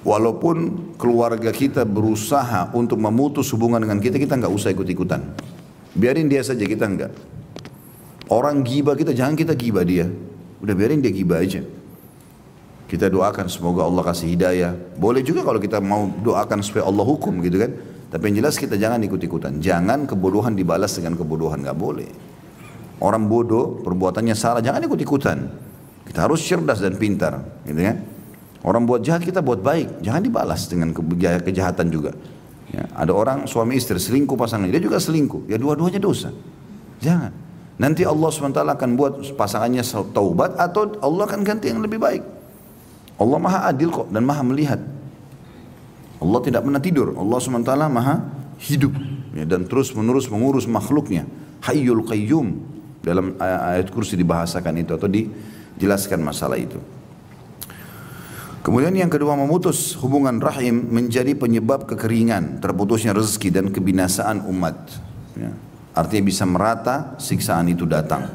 Walaupun keluarga kita berusaha untuk memutus hubungan dengan kita, kita nggak usah ikut-ikutan. Biarin dia saja, kita nggak. Orang gibah kita, jangan kita gibah dia. Udah biarin dia gibah aja. Kita doakan semoga Allah kasih hidayah. Boleh juga kalau kita mau doakan supaya Allah hukum gitu kan. Tapi yang jelas kita jangan ikut-ikutan. Jangan kebodohan dibalas dengan kebodohan, nggak boleh. Orang bodoh perbuatannya salah, jangan ikut-ikutan. Kita harus cerdas dan pintar, gitu kan. Orang buat jahat kita buat baik, jangan dibalas dengan kejahatan juga. Ya, ada orang suami istri selingkuh pasangannya, dia juga selingkuh, ya dua-duanya dosa. Jangan. Nanti Allah SWT akan buat pasangannya taubat atau Allah akan ganti yang lebih baik. Allah maha adil kok dan maha melihat. Allah tidak pernah tidur. Allah SWT maha hidup ya, dan terus menerus mengurus makhluknya. Hayyul Qayyum. Dalam ayat kursi dibahasakan itu atau dijelaskan masalah itu. Kemudian yang kedua, memutus hubungan rahim menjadi penyebab kekeringan, terputusnya rezeki dan kebinasaan umat. Ya. Artinya bisa merata siksaan itu datang.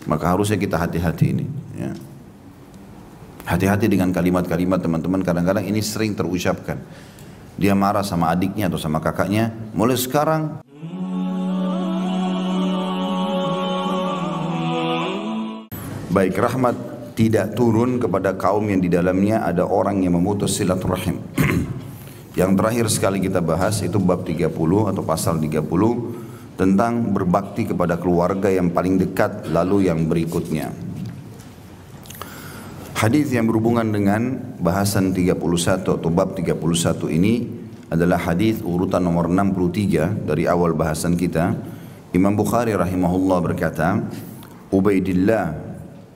Maka harusnya kita hati-hati ini. Ya. Hati-hati dengan kalimat-kalimat teman-teman, kadang-kadang ini sering terucapkan. Dia marah sama adiknya atau sama kakaknya, mulai sekarang baik rahmat tidak turun kepada kaum yang di dalamnya ada orang yang memutus silaturahim. Yang terakhir sekali kita bahas itu bab 30 atau pasal 30 tentang berbakti kepada keluarga yang paling dekat lalu yang berikutnya. Hadis yang berhubungan dengan bahasan 31 atau bab 31 ini adalah hadis urutan nomor 63 dari awal bahasan kita. Imam Bukhari rahimahullah berkata, Ubaidillah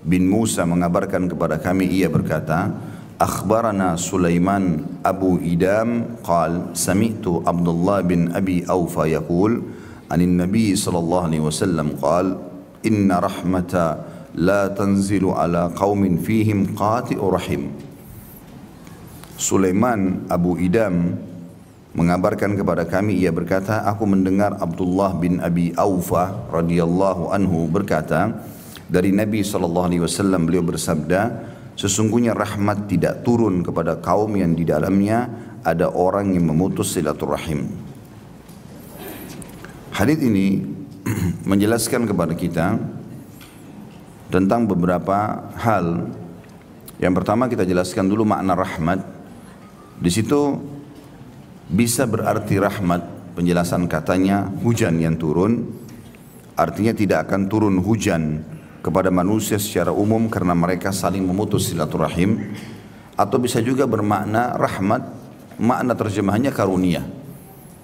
bin Musa mengabarkan kepada kami, ia berkata, akhbarana Sulaiman Abu Idam qal sami'tu Abdullah bin Abi Aufa yaqul anin Nabi sallallahu alaihi wasallam qal inna rahmata la tanzilu ala qaumin fihim qati'u rahim. Sulaiman Abu Idam mengabarkan kepada kami, ia berkata, aku mendengar Abdullah bin Abi Aufa radhiyallahu anhu berkata dari Nabi SAW, beliau bersabda, sesungguhnya rahmat tidak turun kepada kaum yang di dalamnya ada orang yang memutus silaturahim. Hadis ini menjelaskan kepada kita tentang beberapa hal. Yang pertama kita jelaskan dulu makna rahmat. Di situ bisa berarti rahmat, penjelasan katanya hujan yang turun, artinya tidak akan turun hujan kepada manusia secara umum karena mereka saling memutus silaturahim. Atau bisa juga bermakna rahmat, makna terjemahannya karunia.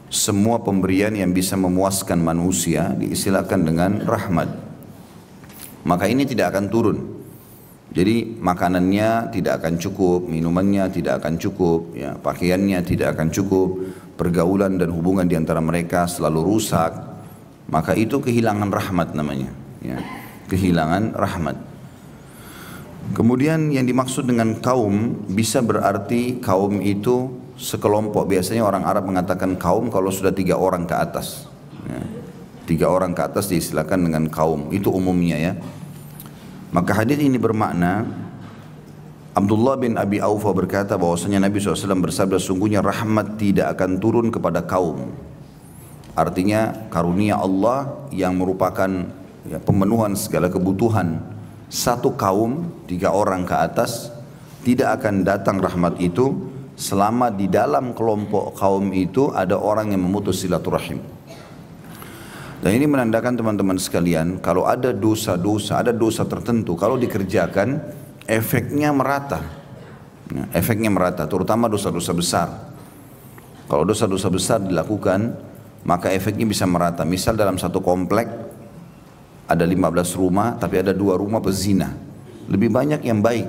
Semua pemberian yang bisa memuaskan manusia diistilahkan dengan rahmat. Maka ini tidak akan turun. Jadi makanannya tidak akan cukup, minumannya tidak akan cukup, ya, pakaiannya tidak akan cukup, pergaulan dan hubungan di antara mereka selalu rusak. Maka itu kehilangan rahmat namanya, ya. Kehilangan rahmat. Kemudian yang dimaksud dengan kaum bisa berarti kaum itu sekelompok. Biasanya orang Arab mengatakan kaum kalau sudah 3 orang ke atas, ya. 3 orang ke atas diistilahkan dengan kaum, itu umumnya ya. Maka hadis ini bermakna Abdullah bin Abi Aufa berkata bahwasanya Nabi SAW bersabda, sungguhnya rahmat tidak akan turun kepada kaum. Artinya karunia Allah yang merupakan ya, pemenuhan segala kebutuhan satu kaum, 3 orang ke atas, tidak akan datang rahmat itu selama di dalam kelompok kaum itu ada orang yang memutus silaturahim. Dan ini menandakan teman-teman sekalian, kalau ada dosa-dosa, ada dosa tertentu, kalau dikerjakan efeknya merata, ya, efeknya merata, terutama dosa-dosa besar. Kalau dosa-dosa besar dilakukan maka efeknya bisa merata. Misal dalam satu komplek ada 15 rumah, tapi ada 2 rumah pezina. Lebih banyak yang baik.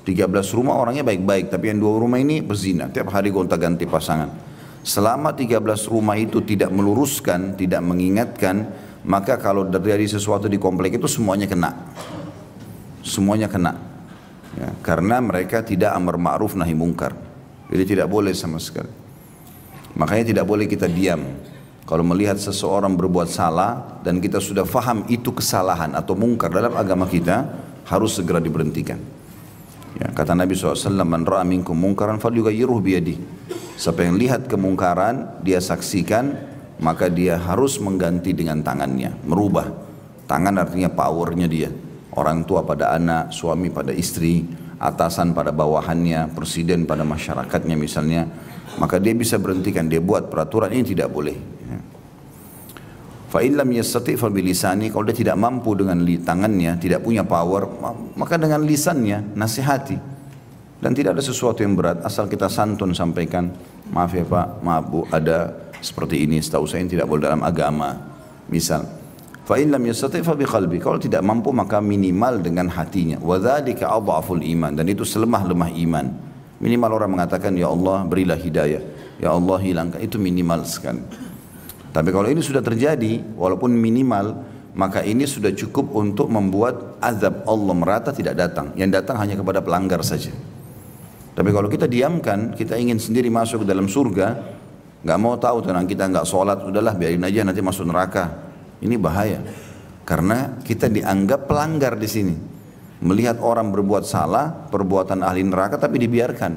13 rumah orangnya baik-baik, tapi yang 2 rumah ini pezina. Tiap hari gonta-ganti pasangan. Selama 13 rumah itu tidak meluruskan, tidak mengingatkan, maka kalau terjadi sesuatu di komplek itu semuanya kena. Semuanya kena. Ya, karena mereka tidak amar ma'ruf nahi mungkar. Jadi tidak boleh sama sekali. Makanya tidak boleh kita diam. Kalau melihat seseorang berbuat salah dan kita sudah faham itu kesalahan atau mungkar dalam agama kita, harus segera diberhentikan. Ya, kata Nabi SAW, man ra'a minkum munkaran falyughayyirhu biyadihi. Siapa yang lihat kemungkaran, dia saksikan, maka dia harus mengganti dengan tangannya, merubah. Tangan artinya powernya dia. Orang tua pada anak, suami pada istri, atasan pada bawahannya, presiden pada masyarakatnya misalnya. Maka dia bisa berhentikan, dia buat peraturan ini tidak boleh. Fa in lam yastati' fa bilisani, kalau dia tidak mampu dengan tangannya, tidak punya power, maka dengan lisannya nasihati. Dan tidak ada sesuatu yang berat, asal kita santun sampaikan, maaf ya Pak, maaf Bu, ada seperti ini, setahu saya ini tidak boleh dalam agama. Misal, fa in lam yastati' fa biqalbi, kalau tidak mampu maka minimal dengan hatinya. Wa dzalika adhaful iman, dan itu selemah-lemah iman. Minimal orang mengatakan, ya Allah berilah hidayah, ya Allah hilangkan, itu minimal sekali. Tapi kalau ini sudah terjadi, walaupun minimal, maka ini sudah cukup untuk membuat azab Allah merata tidak datang. Yang datang hanya kepada pelanggar saja. Tapi kalau kita diamkan, kita ingin sendiri masuk ke dalam surga, nggak mau tahu tentang kita nggak sholat, udahlah biarin aja nanti masuk neraka. Ini bahaya. Karena kita dianggap pelanggar di sini. Melihat orang berbuat salah, perbuatan ahli neraka, tapi dibiarkan.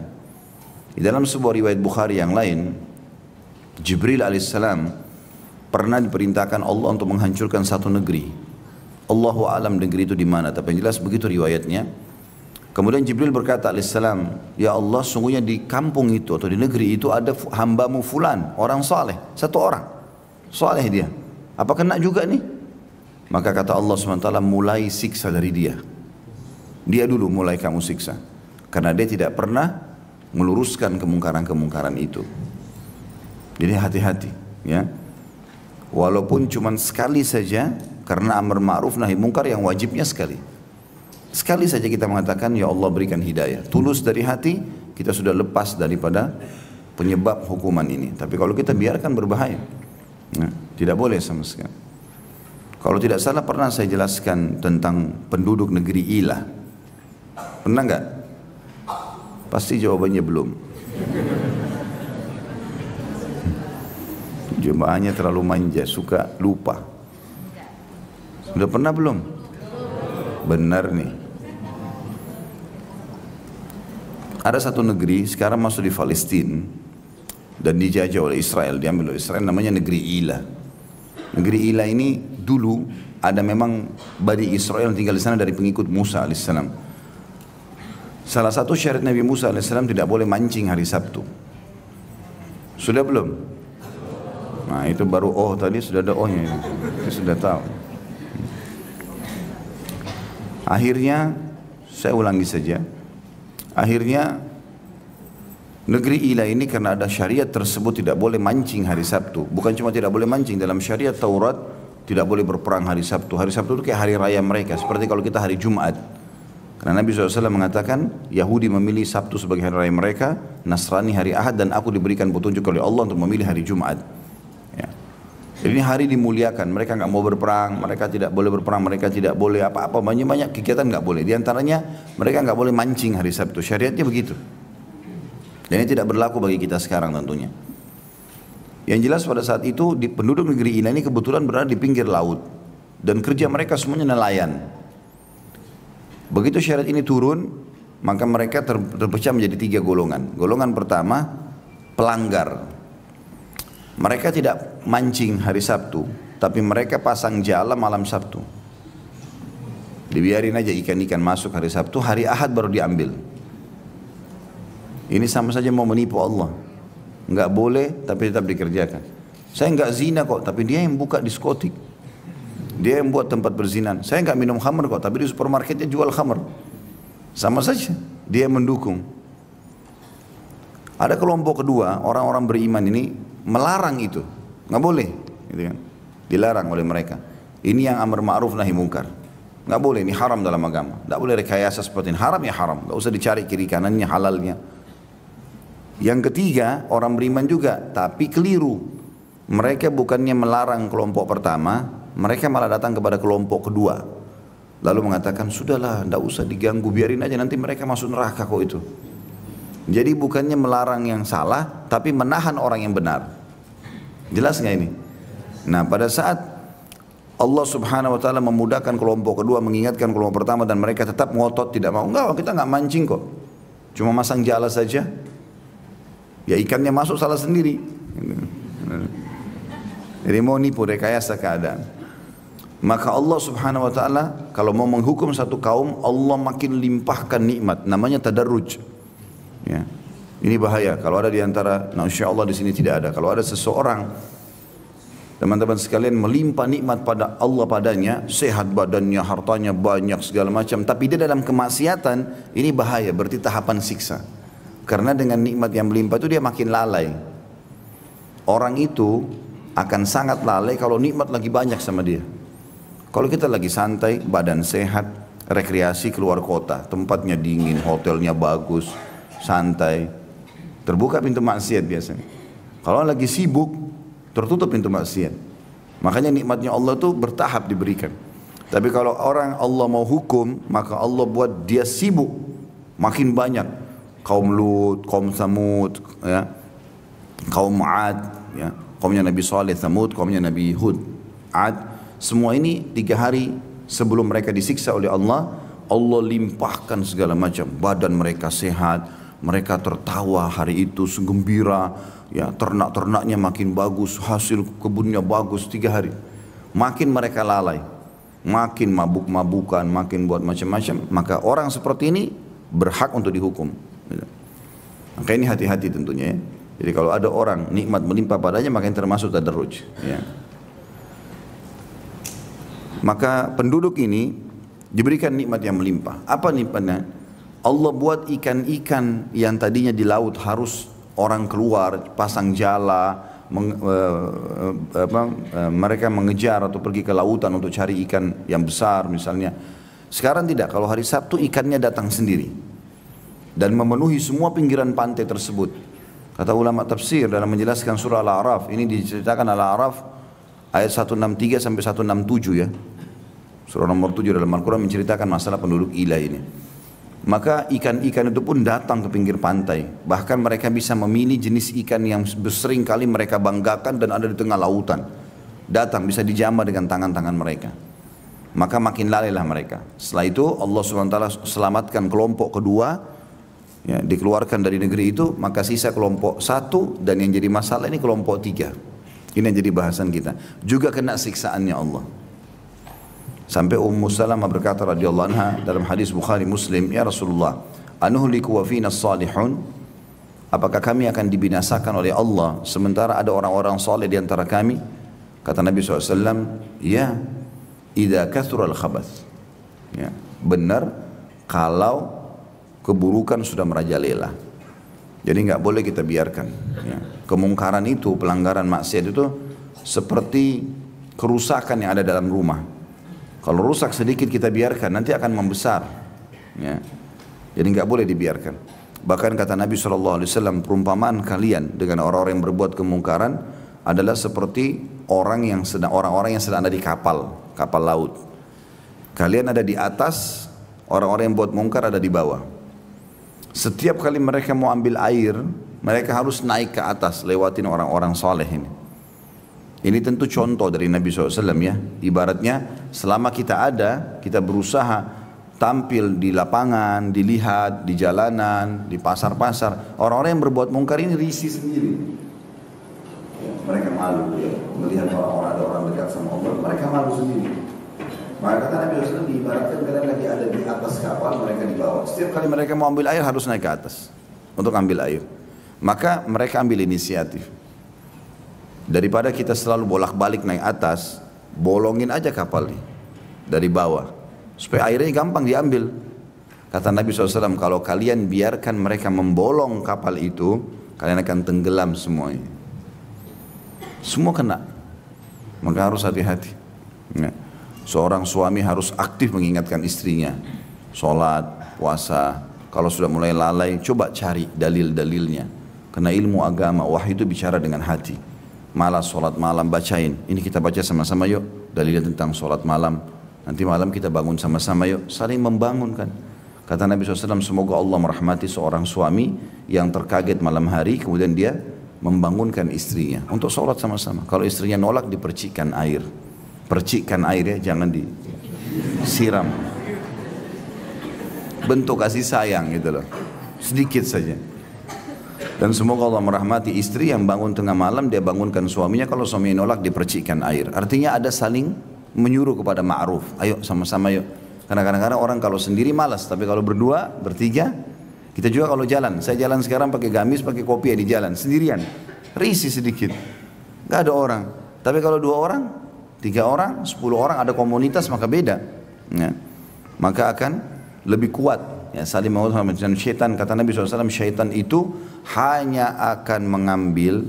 Di dalam sebuah riwayat Bukhari yang lain, Jibril alaihissalam pernah diperintahkan Allah untuk menghancurkan satu negeri. Allahu a'lam negeri itu di mana, tapi yang jelas begitu riwayatnya. Kemudian Jibril berkata alaihissalam, ya Allah sungguhnya di kampung itu atau di negeri itu ada hambamu fulan, orang saleh, satu orang, saleh dia. Apa kena juga nih? Maka kata Allah SWT, mulai siksa dari dia. Dia dulu mulai kamu siksa. Karena dia tidak pernah meluruskan kemungkaran-kemungkaran itu. Jadi hati-hati, ya. Walaupun cuma sekali saja, karena amar ma'ruf nahi mungkar yang wajibnya sekali. Sekali saja kita mengatakan, ya Allah berikan hidayah. Tulus dari hati, kita sudah lepas daripada penyebab hukuman ini. Tapi kalau kita biarkan berbahaya. Nah, tidak boleh sama sekali. Kalau tidak salah pernah saya jelaskan tentang penduduk negeri Ilah. Pernah enggak? Pasti jawabannya belum. Jemaahnya terlalu manja, suka lupa. Sudah pernah belum? Benar nih. Ada satu negeri sekarang masuk di Palestina dan dijajah oleh Israel, diambil oleh Israel, namanya negeri Ilah. Negeri Ilah ini dulu ada memang Bani Israel yang tinggal di sana dari pengikut Musa alaihissalam. Salah satu syarat Nabi Musa alaihissalam tidak boleh mancing hari Sabtu. Sudah belum? Nah itu baru oh tadi sudah ada ohnya ini. Sudah tahu. Akhirnya saya ulangi saja. Akhirnya negeri Ilah ini karena ada syariat tersebut tidak boleh mancing hari Sabtu. Bukan cuma tidak boleh mancing, dalam syariat Taurat tidak boleh berperang hari Sabtu. Hari Sabtu itu kayak hari raya mereka, seperti kalau kita hari Jumat. Karena Nabi SAW mengatakan Yahudi memilih Sabtu sebagai hari raya mereka, Nasrani hari Ahad, dan aku diberikan petunjuk oleh Allah untuk memilih hari Jumat. Ya. Jadi ini hari dimuliakan, mereka nggak mau berperang, mereka tidak boleh berperang, mereka tidak boleh apa-apa, banyak kegiatan nggak boleh. Di antaranya mereka nggak boleh mancing hari Sabtu, syariatnya begitu. Dan ini tidak berlaku bagi kita sekarang tentunya. Yang jelas pada saat itu di penduduk negeri ini kebetulan berada di pinggir laut dan kerja mereka semuanya nelayan. Begitu syariat ini turun, maka mereka terpecah menjadi 3 golongan. Golongan pertama, pelanggar. Mereka tidak mancing hari Sabtu, tapi mereka pasang jala malam Sabtu. Dibiarin aja ikan-ikan masuk hari Sabtu, hari Ahad baru diambil. Ini sama saja mau menipu Allah. Enggak boleh, tapi tetap dikerjakan. Saya enggak zina kok, tapi dia yang buka diskotik. Dia yang buat tempat berzina. Saya enggak minum khamr kok, tapi di supermarketnya jual khamr. Sama saja, dia mendukung. Ada kelompok kedua, orang-orang beriman ini melarang itu, nggak boleh, gitu kan? Dilarang oleh mereka. Ini yang amar ma'ruf nahi mungkar, nggak boleh, ini haram dalam agama, nggak boleh rekayasa seperti ini, haram ya haram, nggak usah dicari kiri kanannya halalnya. Yang ketiga orang beriman juga, tapi keliru. Mereka bukannya melarang kelompok pertama, mereka malah datang kepada kelompok kedua, lalu mengatakan sudahlah, nggak usah diganggu, biarin aja nanti mereka masuk neraka kok itu. Jadi bukannya melarang yang salah, tapi menahan orang yang benar. Jelas nggak ini? Nah pada saat Allah subhanahu wa ta'ala memudahkan kelompok kedua, mengingatkan kelompok pertama, dan mereka tetap ngotot tidak mau. Enggak, kita nggak mancing kok. Cuma masang jala saja. Ya ikannya masuk salah sendiri. Jadi mau nipu, rekayasa keadaan. Maka Allah subhanahu wa ta'ala kalau mau menghukum satu kaum, Allah makin limpahkan nikmat. Namanya tadarruj. Ya. Ini bahaya. Kalau ada di antara, nah insya Allah di sini tidak ada. Kalau ada seseorang, teman-teman sekalian, melimpah nikmat pada Allah padanya, sehat badannya, hartanya banyak segala macam, tapi dia dalam kemaksiatan, ini bahaya. Berarti tahapan siksa. Karena dengan nikmat yang melimpah itu dia makin lalai. Orang itu akan sangat lalai kalau nikmat lagi banyak sama dia. Kalau kita lagi santai, badan sehat, rekreasi keluar kota, tempatnya dingin, hotelnya bagus, santai, terbuka pintu maksiat biasanya. Kalau lagi sibuk, tertutup pintu maksiat. Makanya nikmatnya Allah itu bertahap diberikan. Tapi kalau orang Allah mau hukum, maka Allah buat dia sibuk, makin banyak. Kaum Lut, kaum Samud, ya, kaum Ad, ya, kaumnya Nabi Saleh, Samud, kaumnya Nabi Hud, Ad. Semua ini 3 hari sebelum mereka disiksa oleh Allah, Allah limpahkan segala macam. Badan mereka sehat, mereka tertawa hari itu, segembira, ya, ternak-ternaknya makin bagus, hasil kebunnya bagus 3 hari. Makin mereka lalai, makin mabuk-mabukan, makin buat macam-macam, maka orang seperti ini berhak untuk dihukum. Maka ini hati-hati tentunya ya. Jadi kalau ada orang nikmat melimpah padanya, maka yang termasuk tadarruj, ya. Maka penduduk ini diberikan nikmat yang melimpah. Apa nikmatnya? Allah buat ikan-ikan yang tadinya di laut harus orang keluar, pasang jala, mereka mengejar atau pergi ke lautan untuk cari ikan yang besar misalnya. Sekarang tidak, kalau hari Sabtu ikannya datang sendiri dan memenuhi semua pinggiran pantai tersebut. Kata ulama tafsir dalam menjelaskan surah Al-A'raf, ini diceritakan Al-A'raf ayat 163 sampai 167 ya. Surah nomor 7 dalam Al-Quran menceritakan masalah penduduk Ilah ini. Maka ikan-ikan itu pun datang ke pinggir pantai. Bahkan mereka bisa memilih jenis ikan yang sering kali mereka banggakan dan ada di tengah lautan. Datang bisa dijamah dengan tangan-tangan mereka. Maka makin lalailah mereka. Setelah itu Allah SWT selamatkan kelompok kedua, ya, dikeluarkan dari negeri itu. Maka sisa kelompok 1 dan yang jadi masalah ini kelompok 3. Ini yang jadi bahasan kita. Juga kena siksaannya Allah. Sampai Ummu Salamah berkata radhiyallahu anha dalam hadis Bukhari Muslim, ya Rasulullah, anuhliku wa fina salihun? Apakah kami akan dibinasakan oleh Allah sementara ada orang-orang saleh di antara kami? Kata Nabi SAW, ya, idza kathura al-khabath. Ya, benar kalau keburukan sudah merajalela. Jadi nggak boleh kita biarkan. Ya. Kemungkaran itu, pelanggaran maksiat itu seperti kerusakan yang ada dalam rumah. Kalau rusak sedikit kita biarkan, nanti akan membesar. Ya. Jadi nggak boleh dibiarkan. Bahkan kata Nabi SAW, perumpamaan kalian dengan orang-orang yang berbuat kemungkaran adalah seperti orang-orang yang sedang ada di kapal laut. Kalian ada di atas, orang-orang yang buat mungkar ada di bawah. Setiap kali mereka mau ambil air, mereka harus naik ke atas, lewatin orang-orang soleh ini. Ini tentu contoh dari Nabi SAW ya. Ibaratnya selama kita ada, kita berusaha tampil di lapangan, dilihat, di jalanan, di pasar-pasar. Orang-orang yang berbuat mungkar ini risih sendiri. Ya, mereka malu ya. Melihat orang-orang ada orang dekat sama Allah, mereka malu sendiri. Maka kata Nabi SAW diibaratkan kalian lagi ada di atas kapal, mereka di bawah. Setiap kali mereka mau ambil air harus naik ke atas untuk ambil air. Maka mereka ambil inisiatif. Daripada kita selalu bolak-balik naik atas, bolongin aja kapal nih dari bawah supaya airnya gampang diambil. Kata Nabi SAW, kalau kalian biarkan mereka membolong kapal itu, kalian akan tenggelam semuanya. Semua kena. Maka harus hati-hati ya. Seorang suami harus aktif mengingatkan istrinya, sholat, puasa. Kalau sudah mulai lalai, coba cari dalil-dalilnya. Karena ilmu agama, wahyu itu bicara dengan hati. Malas sholat malam, bacain. Ini kita baca sama-sama yuk. Dalilnya tentang sholat malam. Nanti malam kita bangun sama-sama yuk. Saling membangunkan. Kata Nabi SAW, semoga Allah merahmati seorang suami yang terkaget malam hari, kemudian dia membangunkan istrinya untuk sholat sama-sama. Kalau istrinya nolak, dipercikkan air. percikkan air ya, jangan disiram. Bentuk kasih sayang gitu loh, sedikit saja. Dan semoga Allah merahmati istri yang bangun tengah malam, dia bangunkan suaminya, kalau suaminya nolak dipercikkan air. Artinya ada saling menyuruh kepada ma'ruf, ayo sama-sama yuk. Karena kadang-kadang orang kalau sendiri malas, tapi kalau berdua, bertiga, kita juga kalau jalan. Saya jalan sekarang pakai gamis, pakai kopi ya di jalan, sendirian. Risih sedikit, gak ada orang. Tapi kalau 2 orang, 3 orang, 10 orang, ada komunitas, maka beda ya. Maka akan lebih kuat ya, saling menguatkan. Dan syaitan, kata Nabi SAW, syaitan itu hanya akan mengambil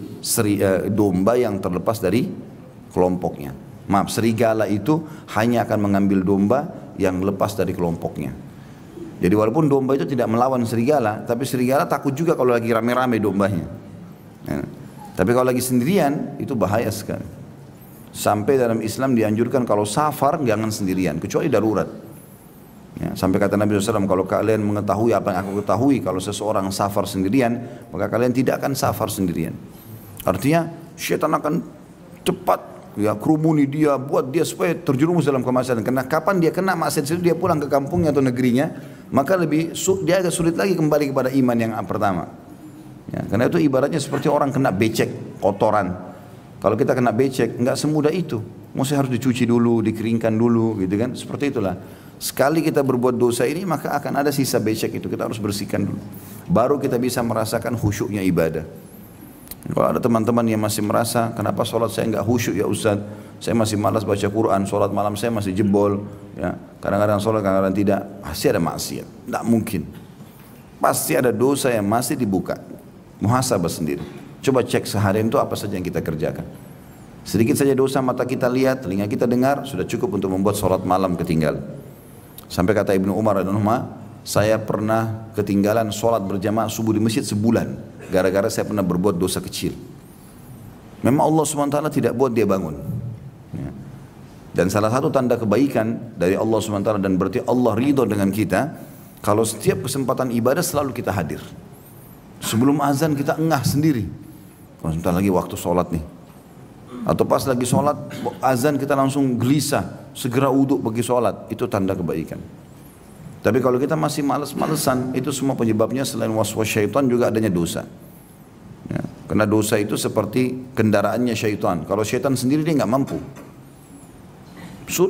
domba yang terlepas dari kelompoknya. Maaf, serigala itu hanya akan mengambil domba yang lepas dari kelompoknya. Jadi walaupun domba itu tidak melawan serigala, tapi serigala takut juga kalau lagi rame-rame dombanya ya. Tapi kalau lagi sendirian, itu bahaya sekali. Sampai dalam Islam dianjurkan kalau safar jangan sendirian, kecuali darurat ya. Sampai kata Nabi SAW, kalau kalian mengetahui apa yang aku ketahui, kalau seseorang safar sendirian, maka kalian tidak akan safar sendirian. Artinya syaitan akan cepat ya, kerumuni dia, buat dia supaya terjerumus dalam kemaksiatan. Karena kapan dia kena maksiat itu, dia pulang ke kampungnya atau negerinya, maka dia agak sulit lagi kembali kepada iman yang pertama ya. Karena itu ibaratnya seperti orang kena becek, kotoran. Kalau kita kena becek, nggak semudah itu. Mesti harus dicuci dulu, dikeringkan dulu, gitu kan? Seperti itulah. Sekali kita berbuat dosa ini, maka akan ada sisa becek itu. Kita harus bersihkan dulu. Baru kita bisa merasakan khusyuknya ibadah. Kalau ada teman-teman yang masih merasa, kenapa sholat saya nggak khusyuk ya Ustaz? Saya masih malas baca Quran, sholat malam saya masih jebol. Ya, kadang-kadang sholat, kadang-kadang tidak. Pasti ada maksiat. Nggak mungkin. Pasti ada dosa yang masih dibuka. Muhasabah sendiri. Coba cek seharian itu apa saja yang kita kerjakan. Sedikit saja dosa mata kita lihat, telinga kita dengar, sudah cukup untuk membuat sholat malam ketinggalan. Sampai kata Ibnu Umar radhiyallahu, saya pernah ketinggalan sholat berjamaah subuh di masjid sebulan, gara-gara saya pernah berbuat dosa kecil. Memang Allah SWT tidak buat dia bangun ya. Dan salah satu tanda kebaikan dari Allah SWT, dan berarti Allah ridho dengan kita, kalau setiap kesempatan ibadah selalu kita hadir. Sebelum azan kita engah sendiri, oh, sebentar lagi waktu sholat nih. Atau pas lagi sholat, azan kita langsung gelisah, segera wudhu bagi sholat, itu tanda kebaikan. Tapi kalau kita masih males-malesan, itu semua penyebabnya selain waswas syaitan juga adanya dosa ya. Karena dosa itu seperti kendaraannya syaitan. Kalau syaitan sendiri dia nggak mampu.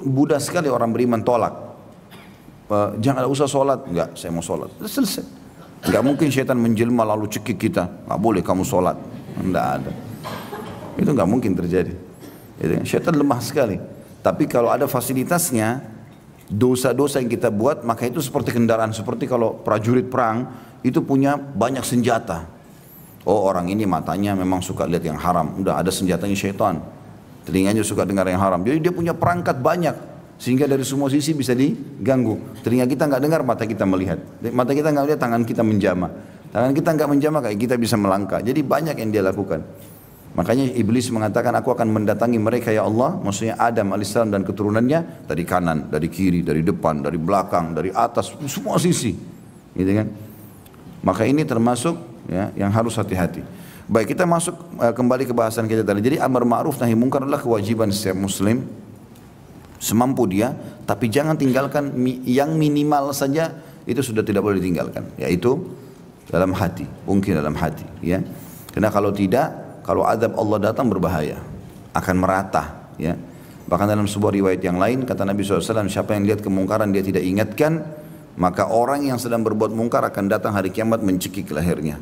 Mudah sekali orang beriman tolak, jangan usah sholat, enggak, saya mau sholat, selesai. Enggak mungkin syaitan menjelma lalu cekik kita, enggak boleh kamu sholat, enggak ada. Itu enggak mungkin terjadi. Syaitan lemah sekali. Tapi kalau ada fasilitasnya, dosa-dosa yang kita buat, maka itu seperti kendaraan. Seperti kalau prajurit perang, itu punya banyak senjata. Oh, orang ini matanya memang suka lihat yang haram, udah ada senjatanya syaitan. Telinganya suka dengar yang haram. Jadi dia punya perangkat banyak, sehingga dari semua sisi bisa diganggu. Telinga kita nggak dengar, mata kita melihat. Mata kita nggak lihat, tangan kita menjamah. Tangan kita nggak menjamah, kayak kita bisa melangkah. Jadi banyak yang dia lakukan. Makanya iblis mengatakan, aku akan mendatangi mereka ya Allah, maksudnya Adam alaihissalam dan keturunannya, dari kanan, dari kiri, dari depan, dari belakang, dari atas, semua sisi, gitu kan? Maka ini termasuk ya, yang harus hati-hati. Baik, kita masuk kembali ke bahasan kita tadi. Jadi amar ma'ruf nahi munkar adalah kewajiban setiap muslim semampu dia, tapi jangan tinggalkan yang minimal saja, itu sudah tidak boleh ditinggalkan, yaitu dalam hati, mungkin dalam hati ya. Karena kalau tidak, kalau azab Allah datang berbahaya, akan merata ya. Bahkan dalam sebuah riwayat yang lain kata Nabi SAW, siapa yang lihat kemungkaran dia tidak ingatkan, maka orang yang sedang berbuat mungkar akan datang hari kiamat mencekik lehernya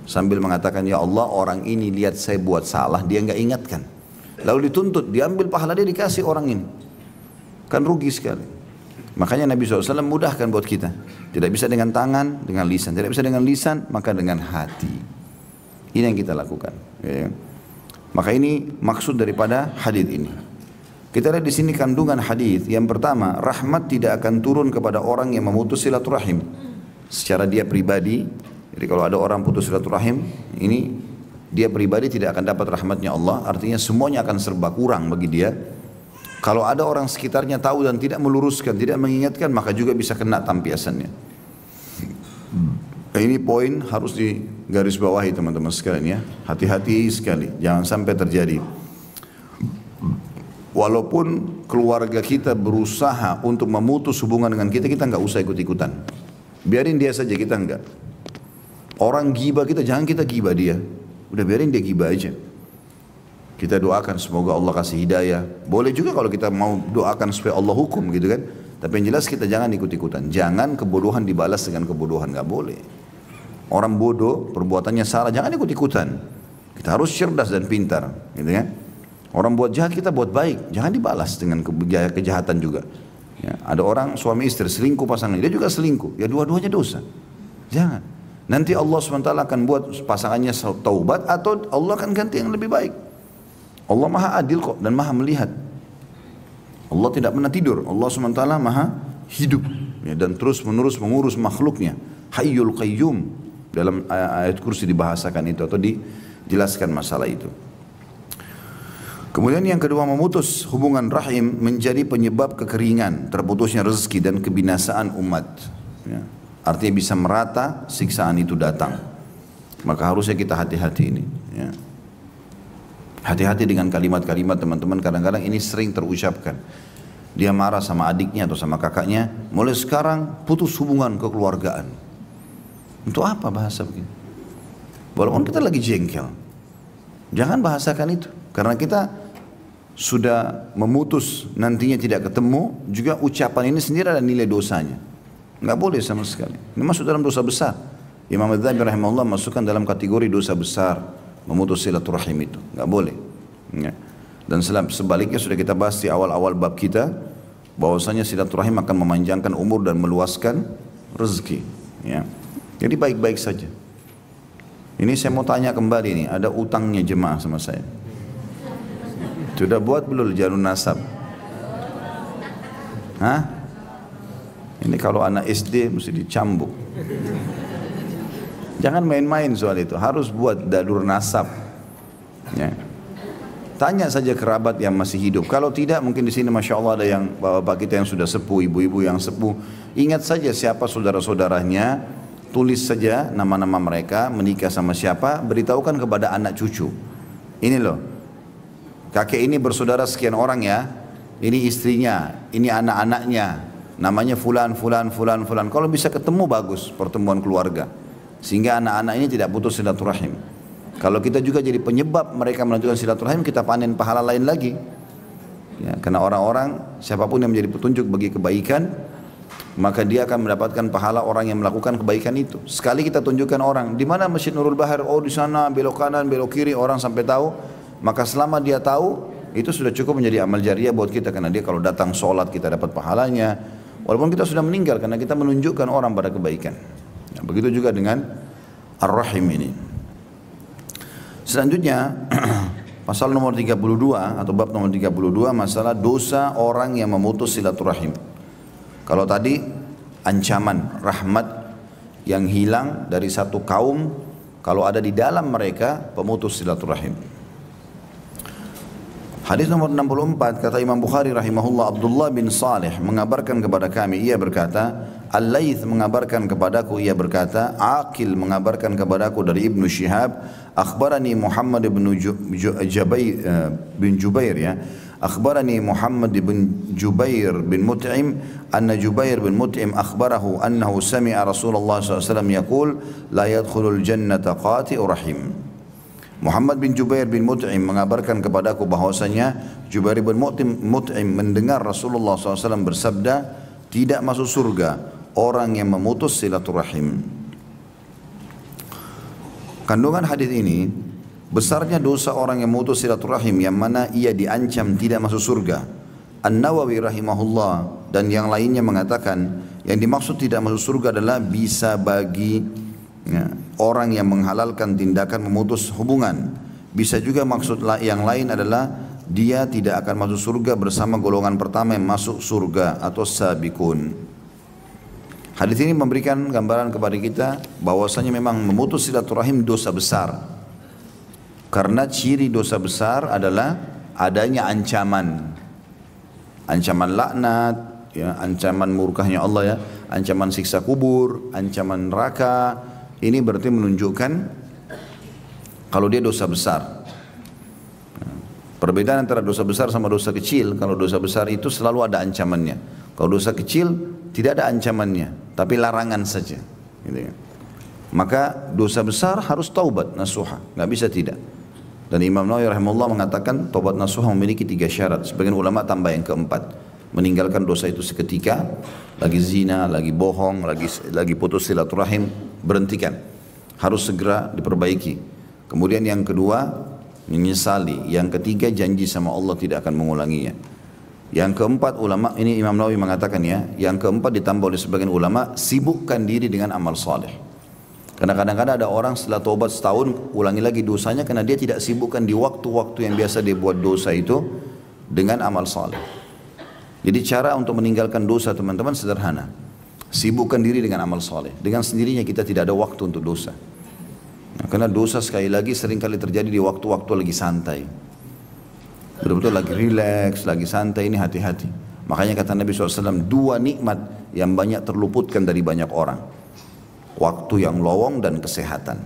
sambil mengatakan, ya Allah, orang ini lihat saya buat salah, dia nggak ingatkan, lalu dituntut, diambil pahala dia, dikasih orang ini, kan rugi sekali. Makanya Nabi SAW mudahkan buat kita, tidak bisa dengan tangan, dengan lisan, tidak bisa dengan lisan, maka dengan hati. Ini yang kita lakukan ya. Maka ini maksud daripada hadis ini. Kita lihat di sini kandungan hadis. Yang pertama, rahmat tidak akan turun kepada orang yang memutus silaturahim secara dia pribadi. Jadi kalau ada orang putus silaturahim, ini dia pribadi tidak akan dapat rahmatnya Allah. Artinya semuanya akan serba kurang bagi dia. Kalau ada orang sekitarnya tahu dan tidak meluruskan, tidak mengingatkan, maka juga bisa kena tampiasannya. Ini poin harus digarisbawahi teman-teman sekalian ya. Hati-hati sekali, jangan sampai terjadi. Walaupun keluarga kita berusaha untuk memutus hubungan dengan kita, kita nggak usah ikut-ikutan. Biarin dia saja, kita enggak. Orang gibah kita, jangan kita gibah dia. Udah biarin dia gibah aja. Kita doakan semoga Allah kasih hidayah. Boleh juga kalau kita mau doakan supaya Allah hukum gitu kan. Tapi yang jelas kita jangan ikut-ikutan. Jangan kebodohan dibalas dengan kebodohan, nggak boleh. Orang bodoh, perbuatannya salah, jangan ikut-ikutan. Kita harus cerdas dan pintar, gitu kan. Orang buat jahat, kita buat baik. Jangan dibalas dengan kejahatan juga. Ya, ada orang suami istri selingkuh pasangan, dia juga selingkuh. Ya dua-duanya dosa. Jangan. Nanti Allah SWT akan buat pasangannya taubat atau Allah akan ganti yang lebih baik. Allah maha adil kok dan maha melihat. Allah tidak pernah tidur. Allah SWT maha hidup ya, dan terus menerus mengurus makhluknya. Hayyul Qayyum. Dalam ayat kursi dibahasakan itu atau dijelaskan masalah itu. Kemudian yang kedua, memutus hubungan rahim menjadi penyebab kekeringan, terputusnya rezeki dan kebinasaan umat. Ya. Artinya bisa merata siksaan itu datang. Maka harusnya kita hati-hati ini. Ya. Hati-hati dengan kalimat-kalimat teman-teman, kadang-kadang ini sering terucapkan. Dia marah sama adiknya atau sama kakaknya, mulai sekarang putus hubungan kekeluargaan. Untuk apa bahasa begini? Walaupun kita lagi jengkel, jangan bahasakan itu. Karena kita sudah memutus nantinya tidak ketemu, juga ucapan ini sendiri ada nilai dosanya. Nggak boleh sama sekali. Ini masuk dalam dosa besar. Imam Adz-Dzahabi rahimahullah masukkan dalam kategori dosa besar. Memutus silaturahim itu, nggak boleh. Ya. Dan sebaliknya sudah kita bahas di awal-awal bab kita, bahwasanya silaturahim akan memanjangkan umur dan meluaskan rezeki. Ya. Jadi baik-baik saja. Ini saya mau tanya kembali nih, ada utangnya jemaah sama saya. Sudah buat belum jalur nasab? Hah? Ini kalau anak SD mesti dicambuk. Jangan main-main soal itu, harus buat jalur nasab. Ya. Tanya saja kerabat yang masih hidup. Kalau tidak, mungkin di sini masya Allah ada yang bapak-bapak kita yang sudah sepuh, ibu-ibu yang sepuh. Ingat saja siapa saudara-saudaranya, tulis saja nama-nama mereka, menikah sama siapa, beritahukan kepada anak cucu. Ini loh, kakek ini bersaudara sekian orang ya, ini istrinya, ini anak-anaknya, namanya fulan, fulan, fulan, fulan. Kalau bisa ketemu bagus pertemuan keluarga. Sehingga anak-anak ini tidak putus silaturahim. Kalau kita juga jadi penyebab mereka melanjutkan silaturahim, kita panen pahala lain lagi. Ya, karena orang-orang, siapapun yang menjadi petunjuk bagi kebaikan, maka dia akan mendapatkan pahala orang yang melakukan kebaikan itu. Sekali kita tunjukkan orang, di mana Masjid Nurul Bahar, oh di sana, belok kanan, belok kiri, orang sampai tahu, maka selama dia tahu, itu sudah cukup menjadi amal jariah buat kita. Karena dia kalau datang sholat, kita dapat pahalanya. Walaupun kita sudah meninggal, karena kita menunjukkan orang pada kebaikan. Nah, begitu juga dengan Ar-Rahim ini. Selanjutnya, pasal nomor 32 atau bab nomor 32, masalah dosa orang yang memutus silaturahim. Kalau tadi ancaman rahmat yang hilang dari satu kaum kalau ada di dalam mereka pemutus silaturahim. Hadis nomor 64, kata Imam Bukhari rahimahullah, Abdullah bin Salih mengabarkan kepada kami, ia berkata, Al-Layth mengabarkan kepadaku, ia berkata, Aqil mengabarkan kepadaku dari Ibnu Syihab, akhbarani Muhammad bin Jubair ya, akhbarani Muhammad bin Jubair bin Mut'im, anna Jubair bin Mut'im akhbarahu annahu sami'a Rasulullah SAW yaqul, la yadkhulul jannata qati'u rahim. Muhammad bin Jubair bin Mut'im mengabarkan kepadaku bahwasanya Jubair bin Mut'im mendengar Rasulullah SAW bersabda, tidak masuk surga orang yang memutus silaturahim. Kandungan hadis ini, besarnya dosa orang yang memutus silaturahim yang mana ia diancam tidak masuk surga. An-Nawawi rahimahullah dan yang lainnya mengatakan yang dimaksud tidak masuk surga adalah bisa bagi ya, orang yang menghalalkan tindakan memutus hubungan. Bisa juga maksud yang lain adalah dia tidak akan masuk surga bersama golongan pertama yang masuk surga atau sabiqun. Hadis ini memberikan gambaran kepada kita bahwasanya memang memutus silaturahim dosa besar. Karena ciri dosa besar adalah adanya ancaman. Ancaman laknat, ya, ancaman murkahnya Allah ya, ancaman siksa kubur, ancaman neraka. Ini berarti menunjukkan kalau dia dosa besar. Perbedaan antara dosa besar sama dosa kecil, kalau dosa besar itu selalu ada ancamannya. Kalau dosa kecil tidak ada ancamannya, tapi larangan saja. Gitu ya. Maka dosa besar harus taubat nasuha, nggak bisa tidak. Dan Imam Nawawi rahimahullah mengatakan taubat nasuha memiliki 3 syarat. Sebagian ulama tambah yang keempat, meninggalkan dosa itu seketika, lagi zina, lagi bohong, lagi putus silaturahim, berhentikan. Harus segera diperbaiki. Kemudian yang kedua, menyesali. Yang ketiga, janji sama Allah tidak akan mengulanginya. Yang keempat ulama, ini Imam Nawawi mengatakan ya, yang keempat ditambah oleh sebagian ulama, sibukkan diri dengan amal saleh. Karena kadang-kadang ada orang setelah taubat setahun, ulangi lagi dosanya karena dia tidak sibukkan di waktu-waktu yang biasa dia buat dosa itu dengan amal saleh. Jadi cara untuk meninggalkan dosa teman-teman sederhana. Sibukkan diri dengan amal saleh. Dengan sendirinya kita tidak ada waktu untuk dosa. Nah, karena dosa sekali lagi sering kali terjadi di waktu-waktu lagi santai. Betul-betul lagi rileks, lagi santai, ini hati-hati. Makanya kata Nabi SAW, 2 nikmat yang banyak terluputkan dari banyak orang. Waktu yang lowong dan kesehatan.